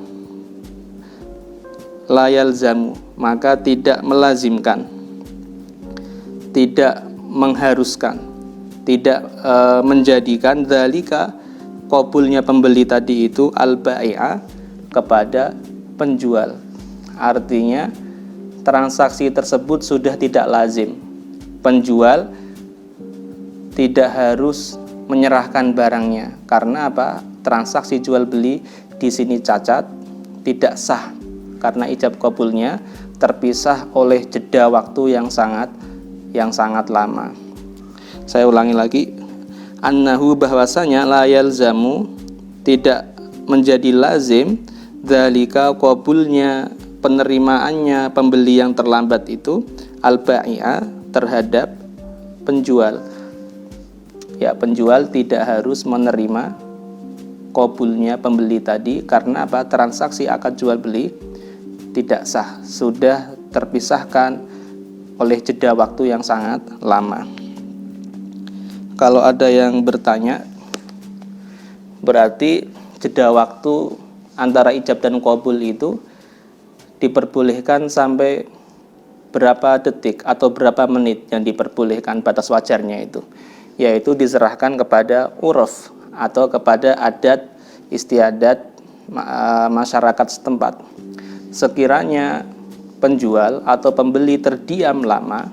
la yalzamu, maka tidak melazimkan, tidak mengharuskan, tidak menjadikan dzalika qabulnya pembeli tadi itu al-bai'a kepada penjual. Artinya transaksi tersebut sudah tidak lazim. Penjual tidak harus menyerahkan barangnya. Karena apa? Transaksi jual beli di sini cacat, tidak sah karena ijab qabulnya terpisah oleh jeda waktu yang sangat lama. Saya ulangi lagi, annahu bahwasanya la yalzamu tidak menjadi lazim dzalika qabulnya penerimaannya pembeli yang terlambat itu al-bai'a terhadap penjual. Ya, penjual tidak harus menerima qabulnya pembeli tadi karena apa? Transaksi akad jual beli tidak sah, sudah terpisahkan oleh jeda waktu yang sangat lama. Kalau ada yang bertanya, berarti jeda waktu antara ijab dan qabul itu diperbolehkan sampai berapa detik atau berapa menit yang diperbolehkan, batas wajarnya itu, yaitu diserahkan kepada uruf atau kepada adat istiadat masyarakat setempat. Sekiranya penjual atau pembeli terdiam lama,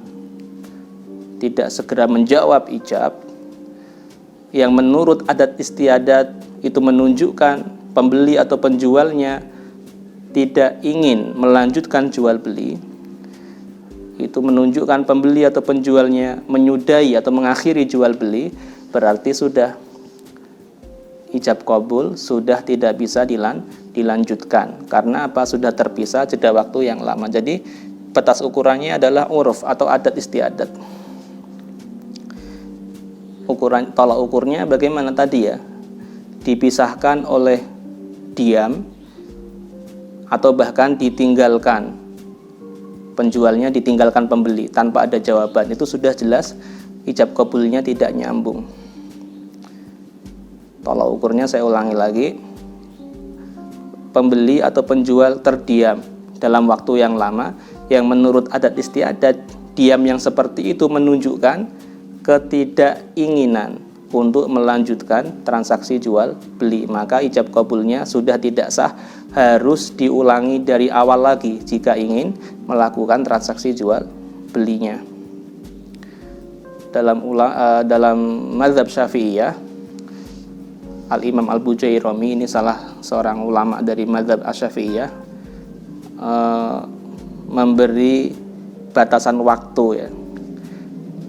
tidak segera menjawab ijab, yang menurut adat istiadat itu menunjukkan pembeli atau penjualnya tidak ingin melanjutkan jual beli, itu menunjukkan pembeli atau penjualnya menyudahi atau mengakhiri jual beli, berarti sudah ijab qabul sudah tidak bisa dilanjutkan. Karena apa? Sudah terpisah jeda waktu yang lama. Jadi batas ukurannya adalah uruf atau adat istiadat. Ukuran tolak ukurnya bagaimana tadi ya? Dipisahkan oleh diam atau bahkan ditinggalkan. Penjualnya ditinggalkan pembeli tanpa ada jawaban. Itu sudah jelas ijab qabulnya tidak nyambung. Tolak ukurnya saya ulangi lagi, pembeli atau penjual terdiam dalam waktu yang lama, yang menurut adat istiadat diam yang seperti itu menunjukkan ketidakinginan untuk melanjutkan transaksi jual beli, maka ijab qabulnya sudah tidak sah, harus diulangi dari awal lagi jika ingin melakukan transaksi jual belinya. Dalam mazhab Syafi'iyah, Al-Imam Al-Bujairami, ini salah seorang ulama dari mazhab Asy-Syafi'iyah, memberi batasan waktu ya.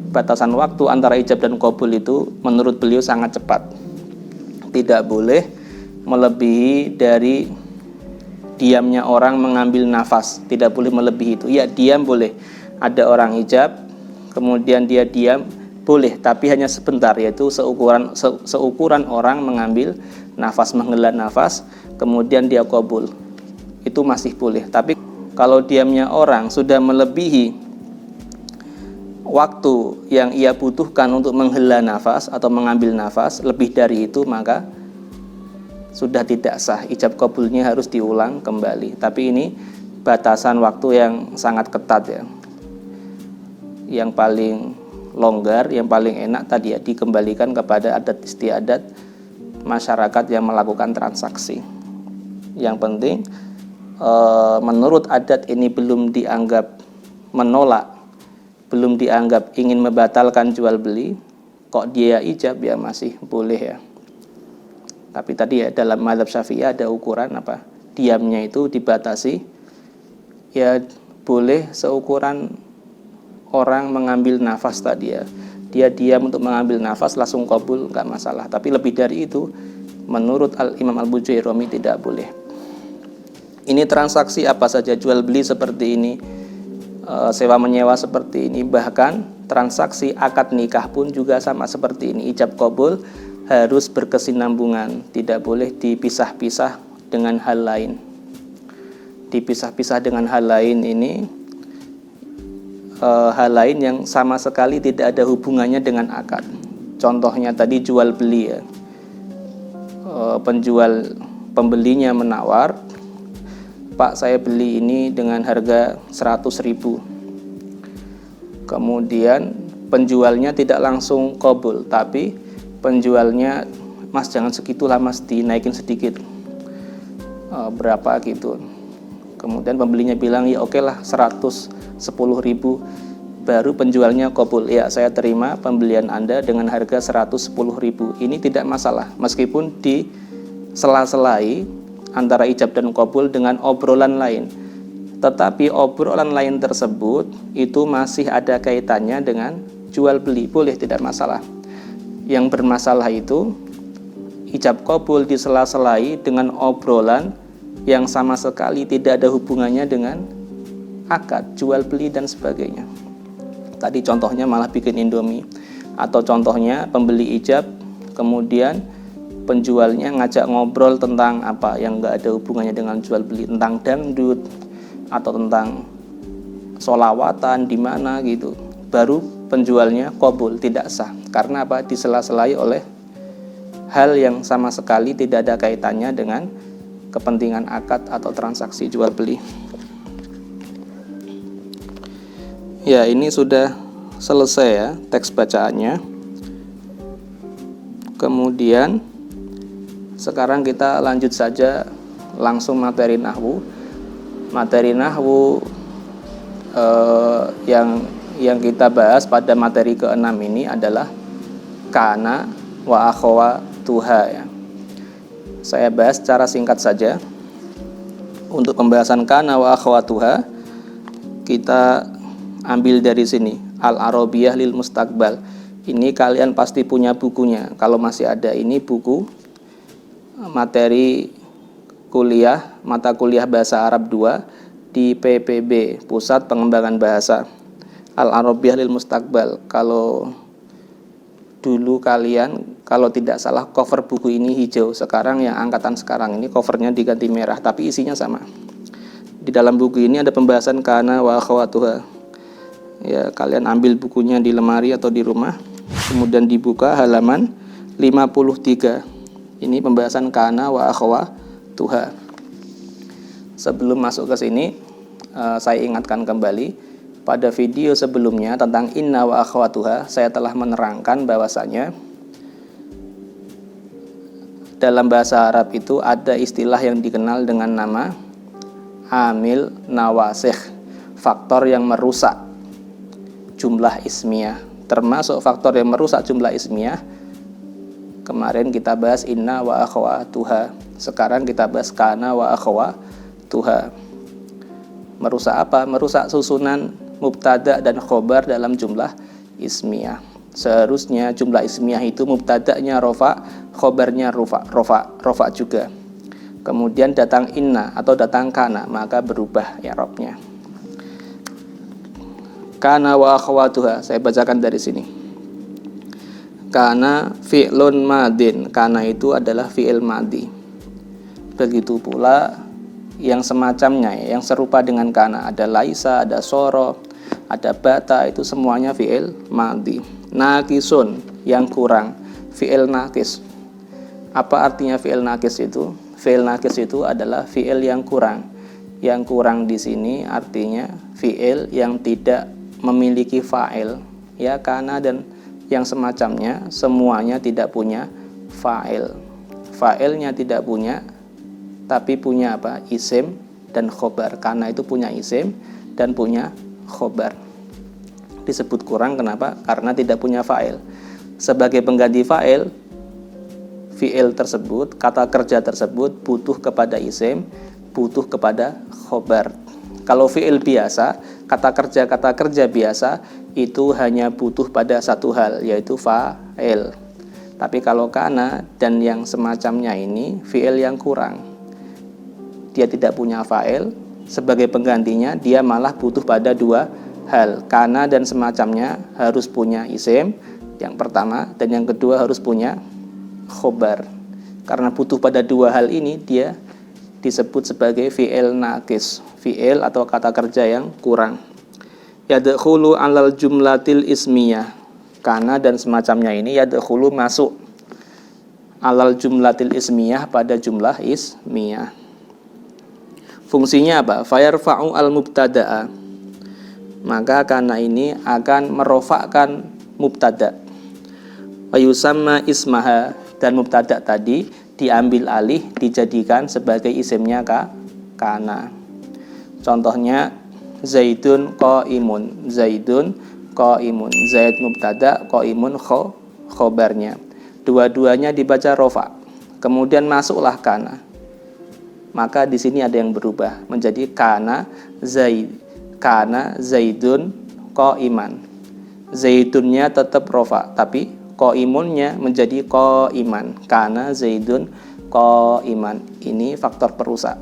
Batasan waktu antara ijab dan qabul itu menurut beliau sangat cepat. Tidak boleh melebihi dari diamnya orang mengambil nafas, tidak boleh melebihi itu. Ya, diam boleh. Ada orang ijab, kemudian dia diam, boleh, tapi hanya sebentar, yaitu seukuran orang mengambil nafas, menghela nafas, kemudian dia qabul. Itu masih boleh. Tapi kalau diamnya orang sudah melebihi waktu yang ia butuhkan untuk menghela nafas atau mengambil nafas, lebih dari itu, maka sudah tidak sah. Ijab qabulnya harus diulang kembali. Tapi ini batasan waktu yang sangat ketat ya. Yang paling longgar, yang paling enak tadi ya, dikembalikan kepada adat istiadat masyarakat yang melakukan transaksi. Yang penting menurut adat ini belum dianggap menolak, belum dianggap ingin membatalkan jual beli, kok dia ijab ya masih boleh ya. Tapi tadi ya dalam mazhab Syafi'i ada ukuran apa? Diamnya itu dibatasi, ya boleh seukuran orang mengambil nafas tadi ya. Dia diam untuk mengambil nafas langsung qabul, nggak masalah. Tapi lebih dari itu menurut Al-Imam Al-Bujairami tidak boleh. Ini transaksi apa saja, jual beli seperti ini, sewa menyewa seperti ini, bahkan transaksi akad nikah pun juga sama seperti ini. Ijab qabul harus berkesinambungan, tidak boleh dipisah-pisah dengan hal lain. Dipisah-pisah dengan hal lain ini hal lain yang sama sekali tidak ada hubungannya dengan akad. Contohnya tadi jual beli ya. Pembelinya menawar, Pak saya beli ini dengan harga 100.000. Kemudian penjualnya tidak langsung qabul, tapi penjualnya, "Mas jangan segitulah Mas, dinaikin sedikit." Berapa gitu. Kemudian pembelinya bilang, "Ya oke lah 110.000." Baru penjualnya qabul, "Ya saya terima pembelian Anda dengan harga 110.000." Ini tidak masalah, meskipun di sela-selai antara ijab dan qabul dengan obrolan lain. Tetapi obrolan lain tersebut itu masih ada kaitannya dengan jual beli, boleh, tidak masalah. Yang bermasalah itu ijab qabul di sela-selai dengan obrolan yang sama sekali tidak ada hubungannya dengan akad, jual beli dan sebagainya. Tadi contohnya malah bikin Indomie, atau contohnya pembeli ijab kemudian penjualnya ngajak ngobrol tentang apa yang nggak ada hubungannya dengan jual beli, tentang dangdut atau tentang sholawatan di mana gitu. Baru penjualnya qabul, tidak sah. Karena apa? Disela-selai oleh hal yang sama sekali tidak ada kaitannya dengan kepentingan akad atau transaksi jual beli. Ya, ini sudah selesai ya teks bacaannya. Kemudian sekarang kita lanjut saja langsung materi nahwu. Materi nahwu yang kita bahas pada materi ke-6 ini adalah kana wa akhawatuha ya. Saya bahas secara singkat saja. Untuk pembahasan kana wa akhawatuha kita ambil dari sini, Al-Arabiyah lil Mustaqbal. Ini kalian pasti punya bukunya. Kalau masih ada, ini buku materi kuliah, mata kuliah Bahasa Arab 2 di PPB, Pusat Pengembangan Bahasa. Al-Arabiyah lil Mustaqbal. Kalau dulu kalian, kalau tidak salah cover buku ini hijau. Sekarang yang angkatan sekarang ini covernya diganti merah, tapi isinya sama. Di dalam buku ini ada pembahasan kana wa akhawatuha. Ya, kalian ambil bukunya di lemari atau di rumah, kemudian dibuka halaman 53. Ini pembahasan kana wa akhawatuha. Sebelum masuk ke sini, saya ingatkan kembali pada video sebelumnya tentang inna wa akhawatuha, saya telah menerangkan bahwasanya dalam bahasa Arab itu ada istilah yang dikenal dengan nama amil nawasikh, faktor yang merusak jumlah ismiyah. Termasuk faktor yang merusak jumlah ismiyah, kemarin kita bahas inna wa akhawatuha. Sekarang kita bahas kana wa akhawatuha. Merusak apa? Merusak susunan mubtada dan khobar dalam jumlah ismiyah. Seharusnya jumlah ismiyah itu mubtada'nya rofa, khobarnya rofa juga. Kemudian datang inna atau datang kana, maka berubah i'rabnya. Kana wa akhawatuha, saya bacakan dari sini. Kana fi'lun madin, kana itu adalah fi'il madi. Begitu pula yang semacamnya, yang serupa dengan kana, ada laisa, ada soro, ada bata, itu semuanya fi'il madi. Nakisun, yang kurang, fi'il nakis. Apa artinya fi'il nakis itu? Fi'il nakis itu adalah fi'il yang kurang. Yang kurang di sini artinya fi'il yang tidak memiliki fa'il, ya, kana dan yang semacamnya semuanya tidak punya fa'il. Fa'ilnya tidak punya, tapi punya apa? Isim dan khobar. Kana itu punya isim dan punya khobar. Disebut kurang kenapa? Karena tidak punya fa'il. Sebagai pengganti fa'il, fi'il tersebut, kata kerja tersebut butuh kepada isim, butuh kepada khobar. Kalau fi'il biasa, kata kerja biasa itu hanya butuh pada satu hal, yaitu fa'il. Tapi kalau kana dan yang semacamnya ini fi'il yang kurang, dia tidak punya fa'il, sebagai penggantinya dia malah butuh pada dua hal. Kana dan semacamnya harus punya isim yang pertama, dan yang kedua harus punya khobar. Karena butuh pada dua hal ini, dia disebut sebagai fi'il nakis, fi'il atau kata kerja yang kurang. Yadkhulu alal jumlatil ismiyah, kana dan semacamnya ini yadkhulu masuk alal jumlatil ismiyah pada jumlah ismiyah. Fungsinya apa? Fayarfa'u al mubtada'a, maka kana ini akan merofakkan mubtada. Wa yusamma ismaha, dan mubtada tadi diambil alih dijadikan sebagai isimnya kana. Contohnya Zaidun qaimun, Zaidun qaimun, Zaid mubtada, qaimun khobarnya. Dua-duanya dibaca rofa. Kemudian masuklah kana. Maka di sini ada yang berubah menjadi kana Zaidun qaiman. Zaidunnya tetap rofa, tapi qaimunnya menjadi qaiman. Kana Zaidun qaiman. Ini faktor perusak.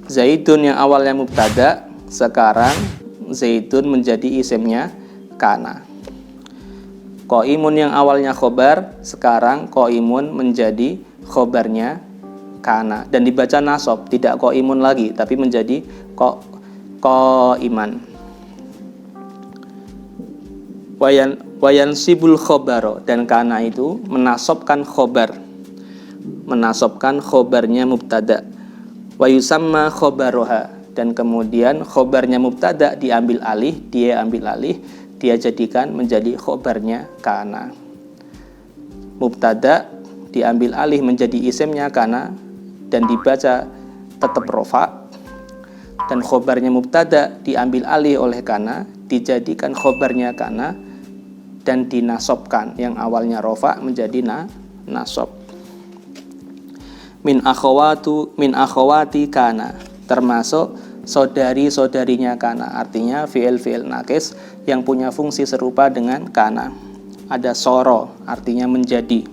Zaidun yang awalnya mubtada, sekarang Zaidun menjadi isimnya kana. Qaimun yang awalnya khobar, sekarang qaimun menjadi khobarnya kana. Dan dibaca nasab, tidak qaimun lagi, tapi menjadi qaiman. Wayan sibul khobaro, dan kana itu menasabkan khobar, menasabkan khobarnya mubtada. Wa yusamma khobaroha, dan kemudian khobarnya mubtada diambil alih, dia jadikan menjadi khobarnya kana. Mubtada diambil alih menjadi isimnya kana dan dibaca tetap rofa, dan khobarnya mubtada diambil alih oleh kana dijadikan khobarnya kana dan dinasobkan, yang awalnya rofa menjadi nasab. Min akhawati kana, termasuk saudari-saudarinya kana. Artinya fi'il nakis yang punya fungsi serupa dengan kana. Ada soro, artinya menjadi.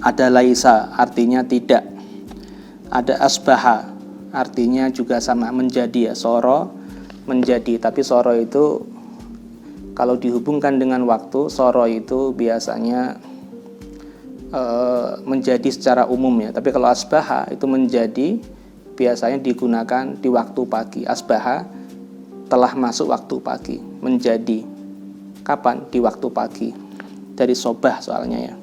Ada laisa, artinya tidak. Ada asbaha, artinya juga sama, menjadi ya. Soro menjadi, tapi soro itu kalau dihubungkan dengan waktu, soro itu biasanya menjadi secara umum ya. Tapi kalau asbaha itu menjadi biasanya digunakan di waktu pagi. Asbaha telah masuk waktu pagi. Menjadi kapan? Di waktu pagi. Dari sobah soalnya ya.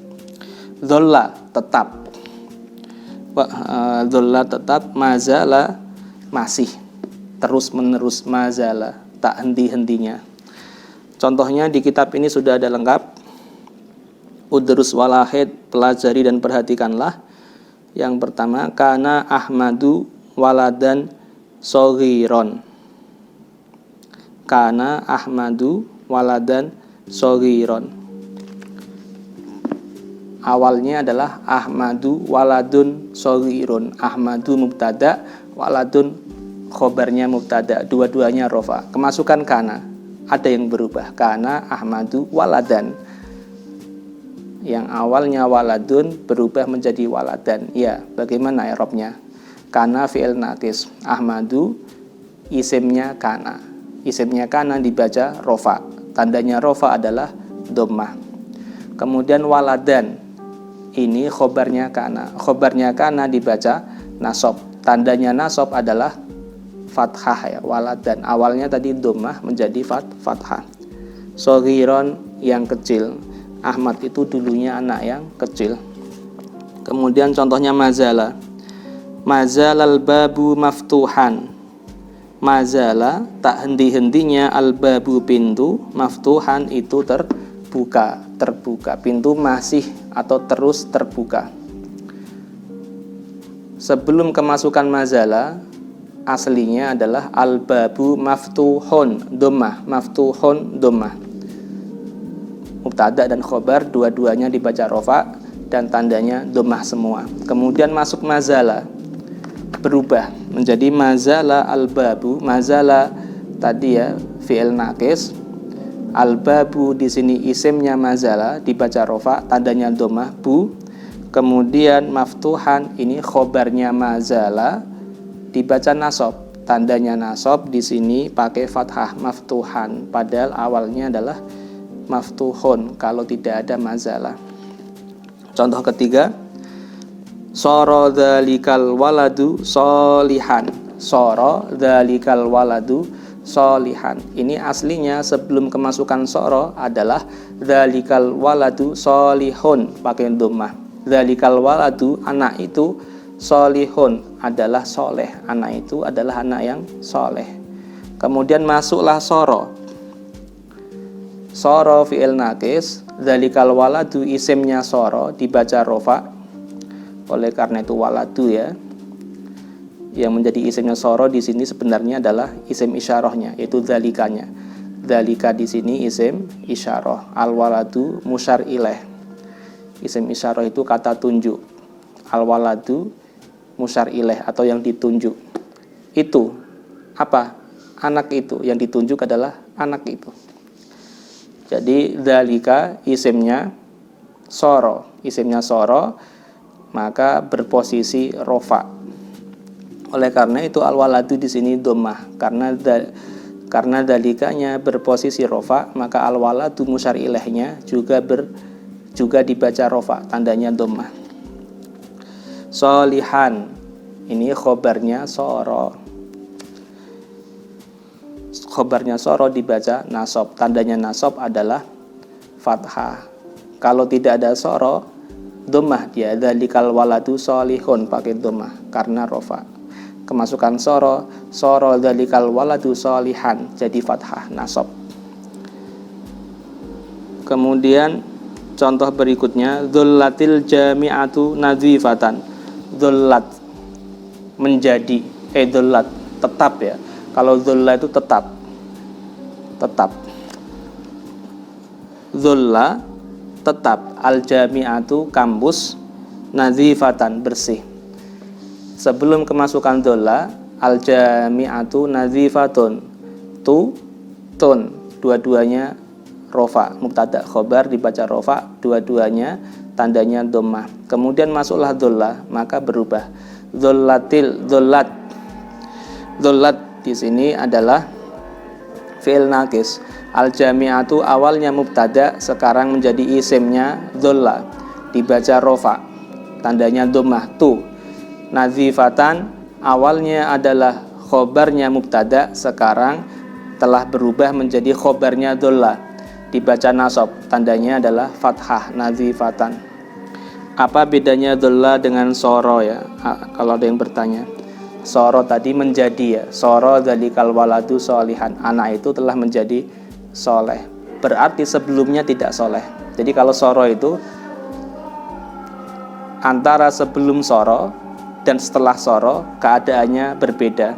Dholla tetap. Dholla tetap. Mazala masih. Terus menerus. Mazala tak henti-hentinya. Contohnya di kitab ini sudah ada lengkap. Udrus walahid, pelajari dan perhatikanlah. Yang pertama, kana Ahmadu waladan shoghiron. Kana Ahmadu waladan shoghiron. Awalnya adalah Ahmadu waladun shoghirun. Ahmadu mubtada, waladun khobarnya mubtada. Dua-duanya rofa. Kemasukan kana, ada yang berubah. Kana Ahmadu waladan. Yang awalnya waladun berubah menjadi waladan. Ya, bagaimana i'rabnya? Kana fi'il nakis. Ahmadu isimnya kana. Isimnya kana dibaca rofa. Tandanya rofa adalah dhammah. Kemudian waladan. Ini khobarnya kana. Khobarnya kana dibaca nasab. Tandanya nasab adalah fathah ya, waladan. Awalnya tadi dhammah menjadi fathah. Shoghiron yang kecil. Ahmad itu dulunya anak yang kecil. Kemudian contohnya mazala. Mazalal babu maftuhan. Mazala tak henti-hentinya, al babu pintu, maftuhan itu terbuka. Pintu masih atau terus terbuka. Sebelum kemasukan mazala, aslinya adalah al babu maftuhun dhammah, maftuhun dhammah. Mubtada dan khobar dua-duanya dibaca rofa dan tandanya dhammah semua. Kemudian masuk mazala, berubah menjadi mazala al-babu. Mazala tadi ya fi'il nakis. Al-babu di sini isimnya mazala dibaca rofa, tandanya dhammah bu. Kemudian maftuhan, ini khobarnya mazala dibaca nasab. Tandanya nasab di sini pakai fathah, maftuhan, padahal awalnya adalah maftuhun kalau tidak ada mazalah. Contoh ketiga, soro dzalikal waladu sholihan. Soro dzalikal waladu sholihan. Ini aslinya sebelum kemasukan soro adalah dzalikal waladu sholihun pakai dhammah. Dzalikal waladu, anak itu, sholihun adalah soleh. Anak itu adalah anak yang soleh. Kemudian masuklah soro. Soro fi'il naqis, dzalikal waladu isimnya soro dibaca rofa. Oleh karena itu waladu ya. Yang menjadi isimnya soro di sini sebenarnya adalah isim isyarahnya, yaitu dzalikanya. Dzalika di sini isim isyarah. Al waladu musyar ilaih. Isim isyarah itu kata tunjuk. Al waladu musyar ilaih atau yang ditunjuk. Itu apa? Anak itu, yang ditunjuk adalah anak itu. Jadi dzalika isimnya soro, maka berposisi rofa. Oleh karena itu al waladu di sini dhammah, karena dzalikanya berposisi rofa, maka al waladu musyar ilaihnya juga dibaca rofa, tandanya dhammah. Sholihan, ini khobarnya soro. Khobarnya soro dibaca nasab, tandanya nasab adalah fathah. Kalau tidak ada soro, dhammah dia, dzalikal waladu sholihun, pakai dhammah karena rofa. Kemasukan soro dzalikal waladu sholihan, jadi fathah nasab. Kemudian contoh berikutnya, dzullatil jami'atu nadzifatan. Dzullat menjadi, dzullat tetap ya. Kalau dzulla itu tetap. Dzulla tetap, al jami'atu kampus, nadzifatan bersih. Sebelum kemasukan dzulla, al jami'atu nadzifatun, tun, dua-duanya rofa, mubtada khobar dibaca rofa, dua-duanya tandanya dhammah. Kemudian masuklah dzulla, maka berubah. Dzullat di sini adalah fi'il naqis. Al jami'atu awalnya mubtada, sekarang menjadi isimnya dzulla, dibaca rofa, tandanya dhammah, tu. Nadzifatan awalnya adalah khobarnya mubtada, sekarang telah berubah menjadi khobarnya dzulla, dibaca nasab, tandanya adalah fathah, nadzifatan. Apa bedanya dzulla dengan soro ya? Kalau ada yang bertanya. Soro tadi menjadi ya. Soro dzalikal waladu sholihan. Anak itu telah menjadi soleh. Berarti sebelumnya tidak soleh. Jadi kalau soro itu antara sebelum soro dan setelah soro keadaannya berbeda.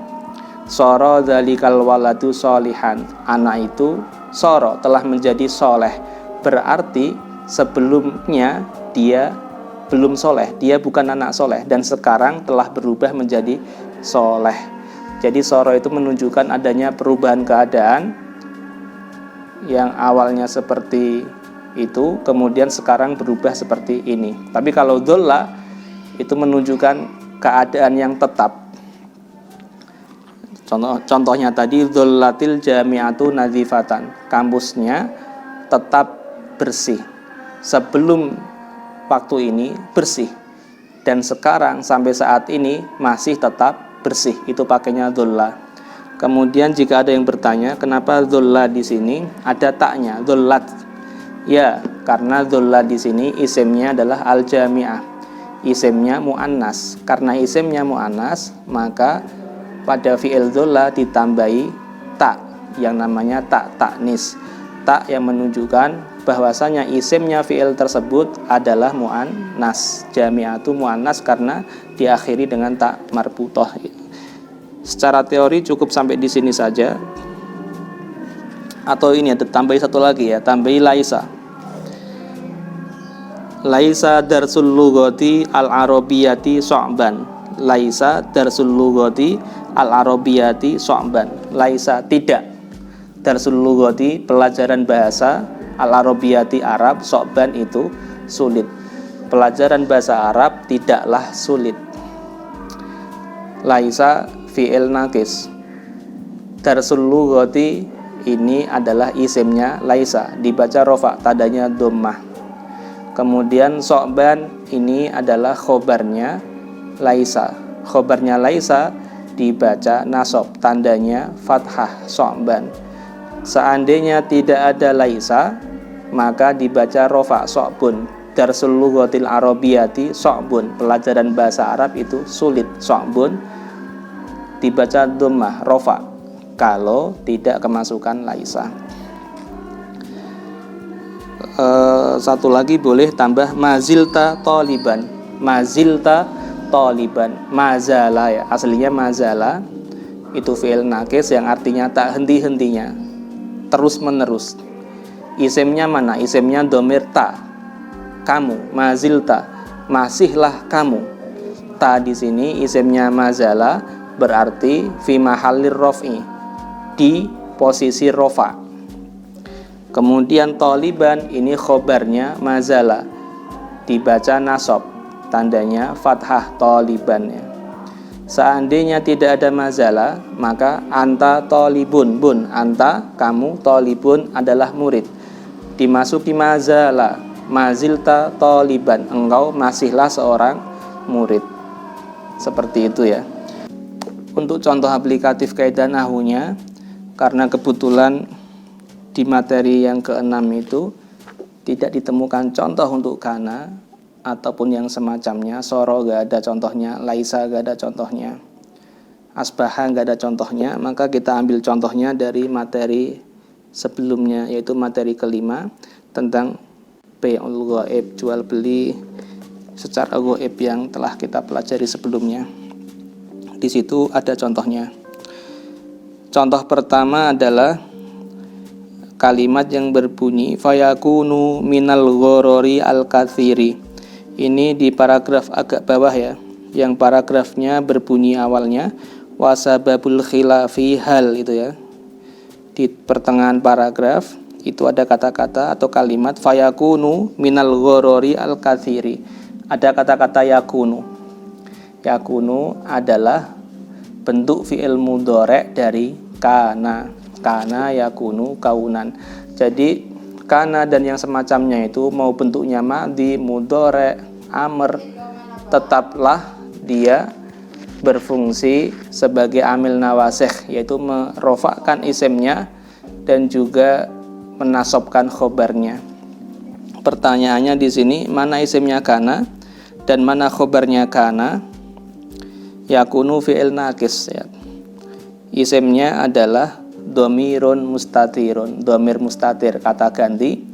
Soro dzalikal waladu sholihan. Anak itu soro telah menjadi soleh. Berarti sebelumnya dia belum soleh, dia bukan anak soleh, dan sekarang telah berubah menjadi soleh. Jadi soro itu menunjukkan adanya perubahan keadaan yang awalnya seperti itu, kemudian sekarang berubah seperti ini. Tapi kalau dzulla itu menunjukkan keadaan yang tetap. Contohnya tadi dzullatil jami'atu nadzifatan, kampusnya tetap bersih. Sebelum waktu ini bersih, dan sekarang sampai saat ini masih tetap bersih. Itu pakainya dzulla. Kemudian jika ada yang bertanya kenapa dzulla di sini ada taknya, dzullat. Ya, karena dzulla di sini isimnya adalah al jami'ah, isimnya muannas. Karena isimnya muannas, maka pada fi'il dzulla ditambahi tak yang namanya tak taknis, tak yang menunjukkan bahwasanya isimnya fi'il tersebut adalah muannas, jami'atu muannas karena diakhiri dengan tak marbutoh. Secara teori cukup sampai di sini saja. Atau ini ada tambahi satu lagi ya, tambahi laisa. Laisa darsul lughati al-arabiyyati syu'ban. Laisa darsul lughati al-arabiyyati syu'ban. Laisa tidak. Darsul lughati pelajaran bahasa, al-arabiyyati Arab, syu'ban itu sulit. Pelajaran bahasa Arab tidaklah sulit. Laisa fi'il naqis. Darsul lughati ini adalah isimnya laisa, dibaca rofa, tandanya dhammah. Kemudian syu'ban ini adalah khobarnya laisa. Khobarnya laisa dibaca nasab, tandanya fathah, syu'ban. Seandainya tidak ada laisa, maka dibaca rofa, syu'bun. Darsul lughatil arabiyyati syu'bun. Pelajaran bahasa Arab itu sulit, syu'bun. Dibaca dhammah, rofa. kalau tidak kemasukan laisa. Satu lagi boleh tambah mazilta toliban. Mazilta toliban, mazala ya, aslinya mazala itu fi'il nakis yang artinya tak henti-hentinya, terus menerus. Isimnya mana? Isimnya domir ta, kamu. Mazilta, masihlah kamu. Ta di sini isimnya mazala berarti fi mahallir rof'i, di posisi rofa. Kemudian toliban ini khobarnya mazala, dibaca nasab, tandanya fathah toliban ya. Seandainya tidak ada mazala, maka anta tolibun, bun, anta kamu, tolibun adalah murid. Dimasuki mazala, mazilta toliban, engkau masihlah seorang murid. Seperti itu ya. Untuk contoh aplikatif kaidah nahwunya, karena kebetulan di materi yang ke-6 itu tidak ditemukan contoh untuk kana ataupun yang semacamnya. Soro gak ada contohnya, laisa gak ada contohnya, asbaha gak ada contohnya, maka kita ambil contohnya dari materi sebelumnya, yaitu materi kelima tentang bai'ul ghaib, jual beli secara ghaib yang telah kita pelajari sebelumnya. Di situ ada contohnya. Contoh pertama adalah kalimat yang berbunyi fayakunu minal ghorori al-kathiri. Ini di paragraf agak bawah ya, yang paragrafnya berbunyi awalnya wasababul khilafi hal, itu ya. Di pertengahan paragraf itu ada kata-kata atau kalimat fayakunu minal ghorori al-kathiri. Ada kata-kata yakunu. Yakunu adalah bentuk fi'il mudhari' dari kana. Kana yakunu kaunan. Jadi kana dan yang semacamnya itu mau bentuknya madhi, mudhari', amr, tetaplah dia berfungsi sebagai amil nawasikh, yaitu merofakkan isimnya dan juga menasobkan khobarnya. Pertanyaannya di sini, mana isimnya kana dan mana khobarnya kana? Yakunu fi'il nakis ya. Isimnya adalah domirun mustatirun, domir mustatir, kata ganti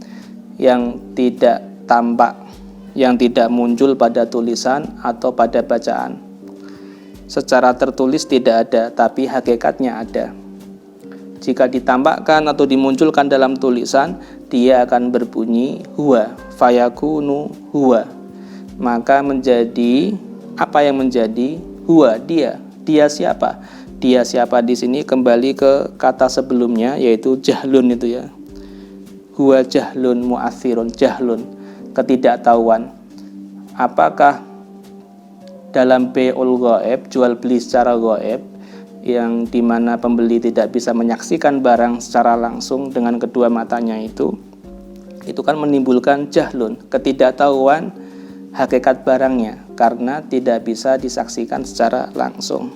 yang tidak tampak, yang tidak muncul pada tulisan atau pada bacaan. Secara tertulis tidak ada, tapi hakikatnya ada. Jika ditambahkan atau dimunculkan dalam tulisan, dia akan berbunyi huwa, fayakunu huwa. Maka menjadi, apa yang menjadi? Huwa, dia. Dia siapa? Dia siapa di sini kembali ke kata sebelumnya, yaitu jahlun itu ya. Huwa jahlun mu'athirun, jahlun, ketidaktahuan. Apakah dalam bai'ul ghaib, jual beli secara ghaib, yang dimana pembeli tidak bisa menyaksikan barang secara langsung dengan kedua matanya itu kan menimbulkan jahlun, ketidaktahuan hakikat barangnya karena tidak bisa disaksikan secara langsung.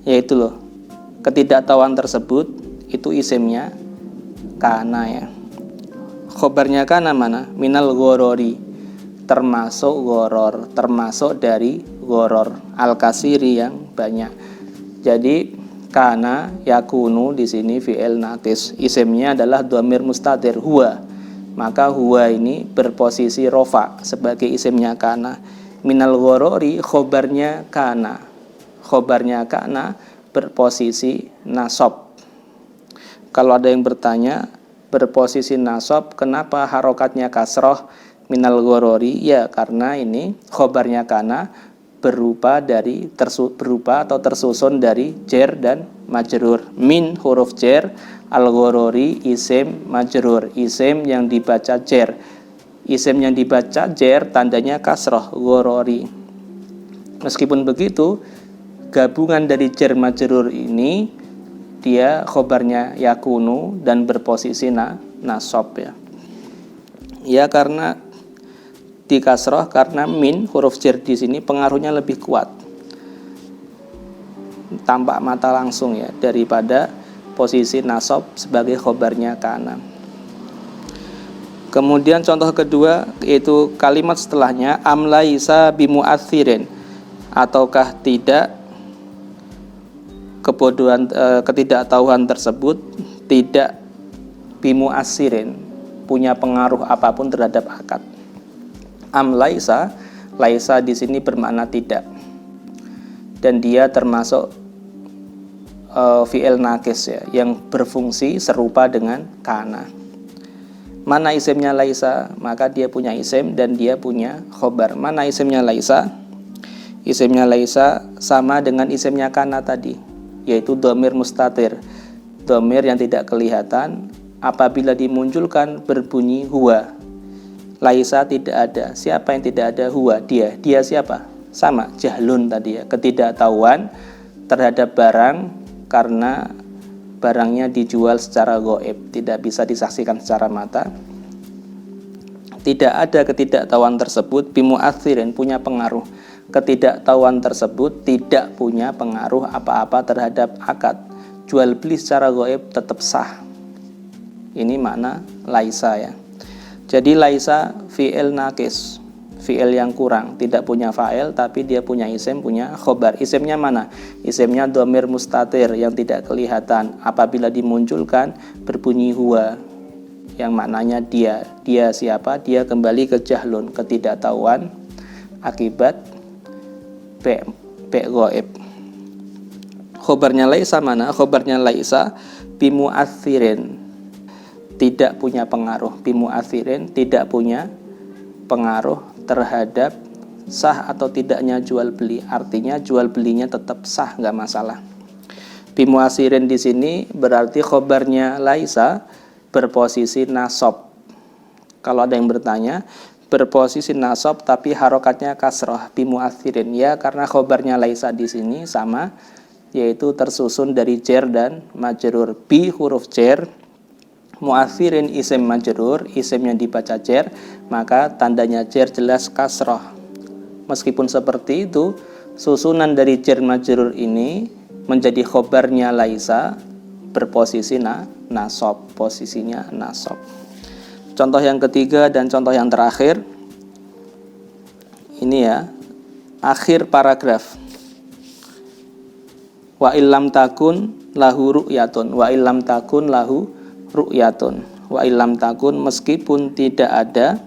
Yaitu loh, ketidaktahuan tersebut itu isimnya kana ya. Khobarnya kana mana? Minal ghorori, termasuk ghoror, termasuk dari ghoror al-kasiri yang banyak. Jadi kana yakunu di sini fi'il nakis, isimnya adalah dhamir mustatir huwa. Maka huwa ini berposisi rofa sebagai isimnya kana. Minal ghorori khobarnya kana. Khobarnya kana berposisi nasab. Kalau ada yang bertanya, berposisi nasab, kenapa harokatnya kasroh minal ghorori? Ya, karena ini khobarnya kana berupa atau tersusun dari jer dan majrur. Min huruf jer, al-ghorori isim majrur, isim yang dibaca jer. Isim yang dibaca jer tandanya kasroh, ghorori. Meskipun begitu, gabungan dari jer majrur ini dia khobarnya yakunu dan berposisi nasab ya. Ya, karena di kasroh karena min huruf jer di sini pengaruhnya lebih kuat, tampak mata langsung ya, daripada posisi nasab sebagai khobarnya kana. Kemudian contoh kedua yaitu kalimat setelahnya amlaisa bimu'atsirin, ataukah tidak ketidaktahuan tersebut tidak bimuasirin, punya pengaruh apapun terhadap akad. Laisa, laisa di sini bermakna tidak, dan dia termasuk fi'il nakis ya, yang berfungsi serupa dengan kana. Mana isimnya laisa, maka dia punya isim dan dia punya khobar. Mana isimnya laisa? Isimnya laisa sama dengan isimnya kana tadi, yaitu dhamir mustatir, dhamir yang tidak kelihatan. Apabila dimunculkan berbunyi huwa. Laisa tidak ada. Siapa yang tidak ada? Huwa, dia. Dia siapa? Sama, jahlun tadi ya, ketidaktahuan terhadap barang karena barangnya dijual secara gaib, tidak bisa disaksikan secara mata. Tidak ada ketidaktahuan tersebut bimu'athirin, punya pengaruh. Ketidaktahuan tersebut tidak punya pengaruh apa-apa terhadap akad. Jual beli secara gaib tetap sah. Ini makna laisa ya. Jadi laisa fi'il nakis, fi'il yang kurang, tidak punya fa'il tapi dia punya isim, punya khobar. Isimnya mana? Isimnya dhamir mustatir yang tidak kelihatan. Apabila dimunculkan berbunyi huwa, yang maknanya dia. Dia siapa? Dia kembali ke jahlun, ketidaktahuan akibat be gaib. Khobarnya laisa mana? Khobarnya laisa bimu'athirin, tidak punya pengaruh. Bimu'athirin, tidak punya pengaruh terhadap sah atau tidaknya jual beli. Artinya jual belinya tetap sah, nggak masalah. Bimu'athirin di sini berarti khobarnya laisa berposisi nasab. Kalau ada yang bertanya, berposisi nasab tapi harokatnya kasroh, bimu'athirin ya, karena khobarnya laisa di sini sama, yaitu tersusun dari jer dan majrur. Bi huruf jer, mu'athirin isim majrur, isim yang dibaca jer, maka tandanya jer jelas kasroh. Meskipun seperti itu, susunan dari jer majrur ini menjadi khobarnya laisa berposisi nasab, posisinya nasab. Contoh yang ketiga dan contoh yang terakhir ini ya, akhir paragraf. Wa illam takun lahu ru'yatun, wa illam takun lahu ru'yatun, wa illam takun, meskipun tidak ada,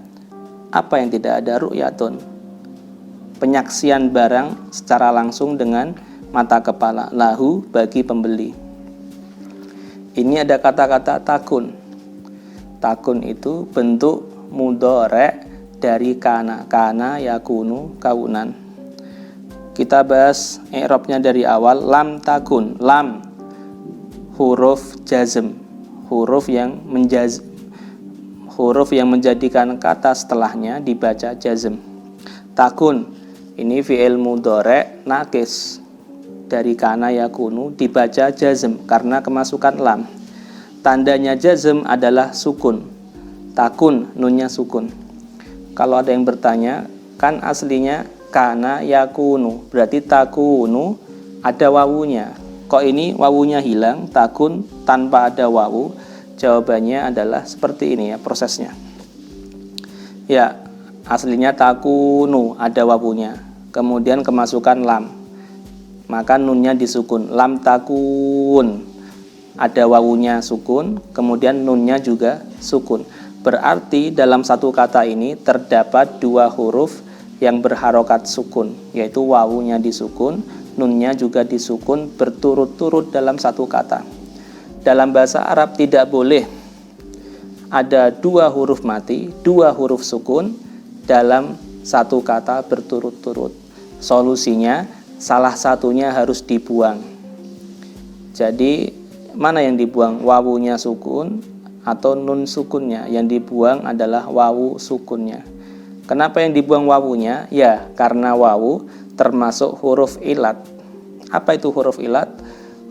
apa yang tidak ada? Ru'yatun, penyaksian barang secara langsung dengan mata kepala, lahu bagi pembeli. Ini ada kata-kata takun. Takun itu bentuk mudhari' dari kana. Kana yakunu kaunan. Kita bahas i'rabnya dari awal. Lam takun, lam huruf jazm, huruf yang menjadikan kata setelahnya dibaca jazm. Takun ini fi'il mudhari' nakis dari kana yakunu, dibaca jazm karena kemasukan lam. Tandanya jazm adalah sukun. Takun, nunnya sukun. Kalau ada yang bertanya, kan aslinya kana yakunu, berarti takunu ada wawunya. Kok ini wawunya hilang, takun tanpa ada wawu? Jawabannya adalah seperti ini ya prosesnya. Ya, aslinya takunu ada wawunya, kemudian kemasukan lam, maka nunnya disukun. Lam takun, ada wawunya sukun, kemudian nunnya juga sukun. Berarti dalam satu kata ini terdapat dua huruf yang berharokat sukun, yaitu wawunya disukun, nunnya juga disukun berturut-turut dalam satu kata. Dalam bahasa Arab tidak boleh ada dua huruf mati, dua huruf sukun dalam satu kata berturut-turut. Solusinya salah satunya harus dibuang. Jadi mana yang dibuang? Wawunya sukun atau nun sukunnya? Yang dibuang adalah wawu sukunnya. Kenapa yang dibuang wawunya? Ya, karena wawu termasuk huruf ilat. Apa itu huruf ilat?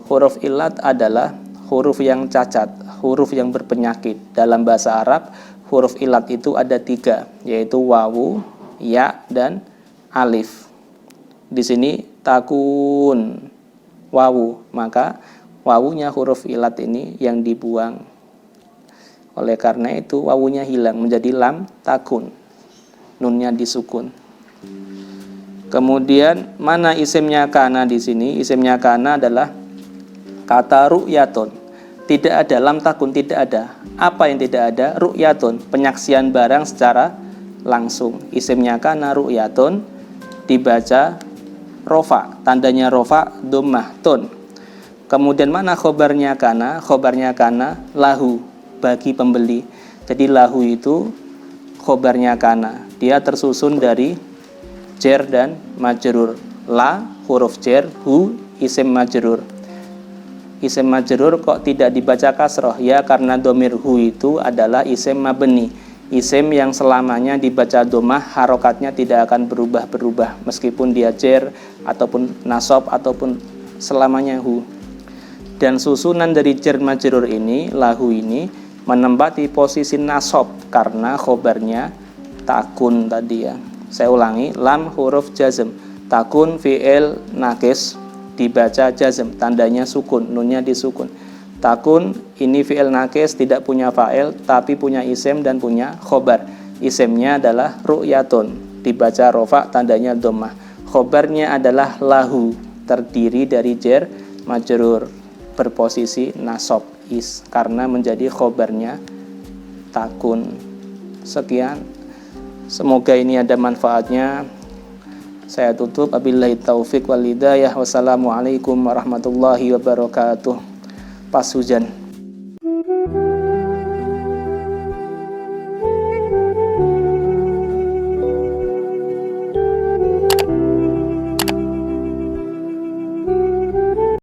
Huruf ilat adalah huruf yang cacat, huruf yang berpenyakit. Dalam bahasa Arab, huruf ilat itu ada tiga, yaitu wawu, ya, dan alif. Di sini takun, wawu, maka wawunya huruf ilat ini yang dibuang. Oleh karena itu wawunya hilang menjadi lam takun, nunnya disukun. Kemudian mana isimnya kana di sini? Isimnya kana adalah Kata ru'yatun, tidak ada, lam takun, tidak ada. Apa yang tidak ada? Ru'yatun, penyaksian barang secara langsung. Isimnya kana ru'yatun dibaca rofa, tandanya rofa dhammah tun. Kemudian mana khobarnya kana? Khobarnya kana lahu, bagi pembeli. Jadi lahu itu khobarnya kana, dia tersusun dari jar dan majrur. La huruf jar, hu isim majrur. Isim majrur kok tidak dibaca kasroh? Ya karena domir hu itu adalah isim mabni, isim yang selamanya dibaca domah, harokatnya tidak akan berubah-berubah meskipun dia jar ataupun nasab ataupun selamanya hu. Dan susunan dari jar majrur ini, lahu ini menempati posisi nasab karena khobarnya takun tadi ya. Saya ulangi, lam huruf jazm, takun fi'il nakis dibaca jazm, tandanya sukun, nunnya disukun. Takun ini fi'il nakis, tidak punya fa'il tapi punya isim dan punya khobar. Isimnya adalah ru'yatun, dibaca rofa, tandanya dhammah. Khobarnya adalah lahu, terdiri dari jar majrur berposisi nasab karena menjadi khobarnya takun. Sekian, semoga ini ada manfaatnya. Saya tutup, wabillahi taufik wal hidayah. Wassalamualaikum warahmatullahi wabarakatuh. Pas hujan.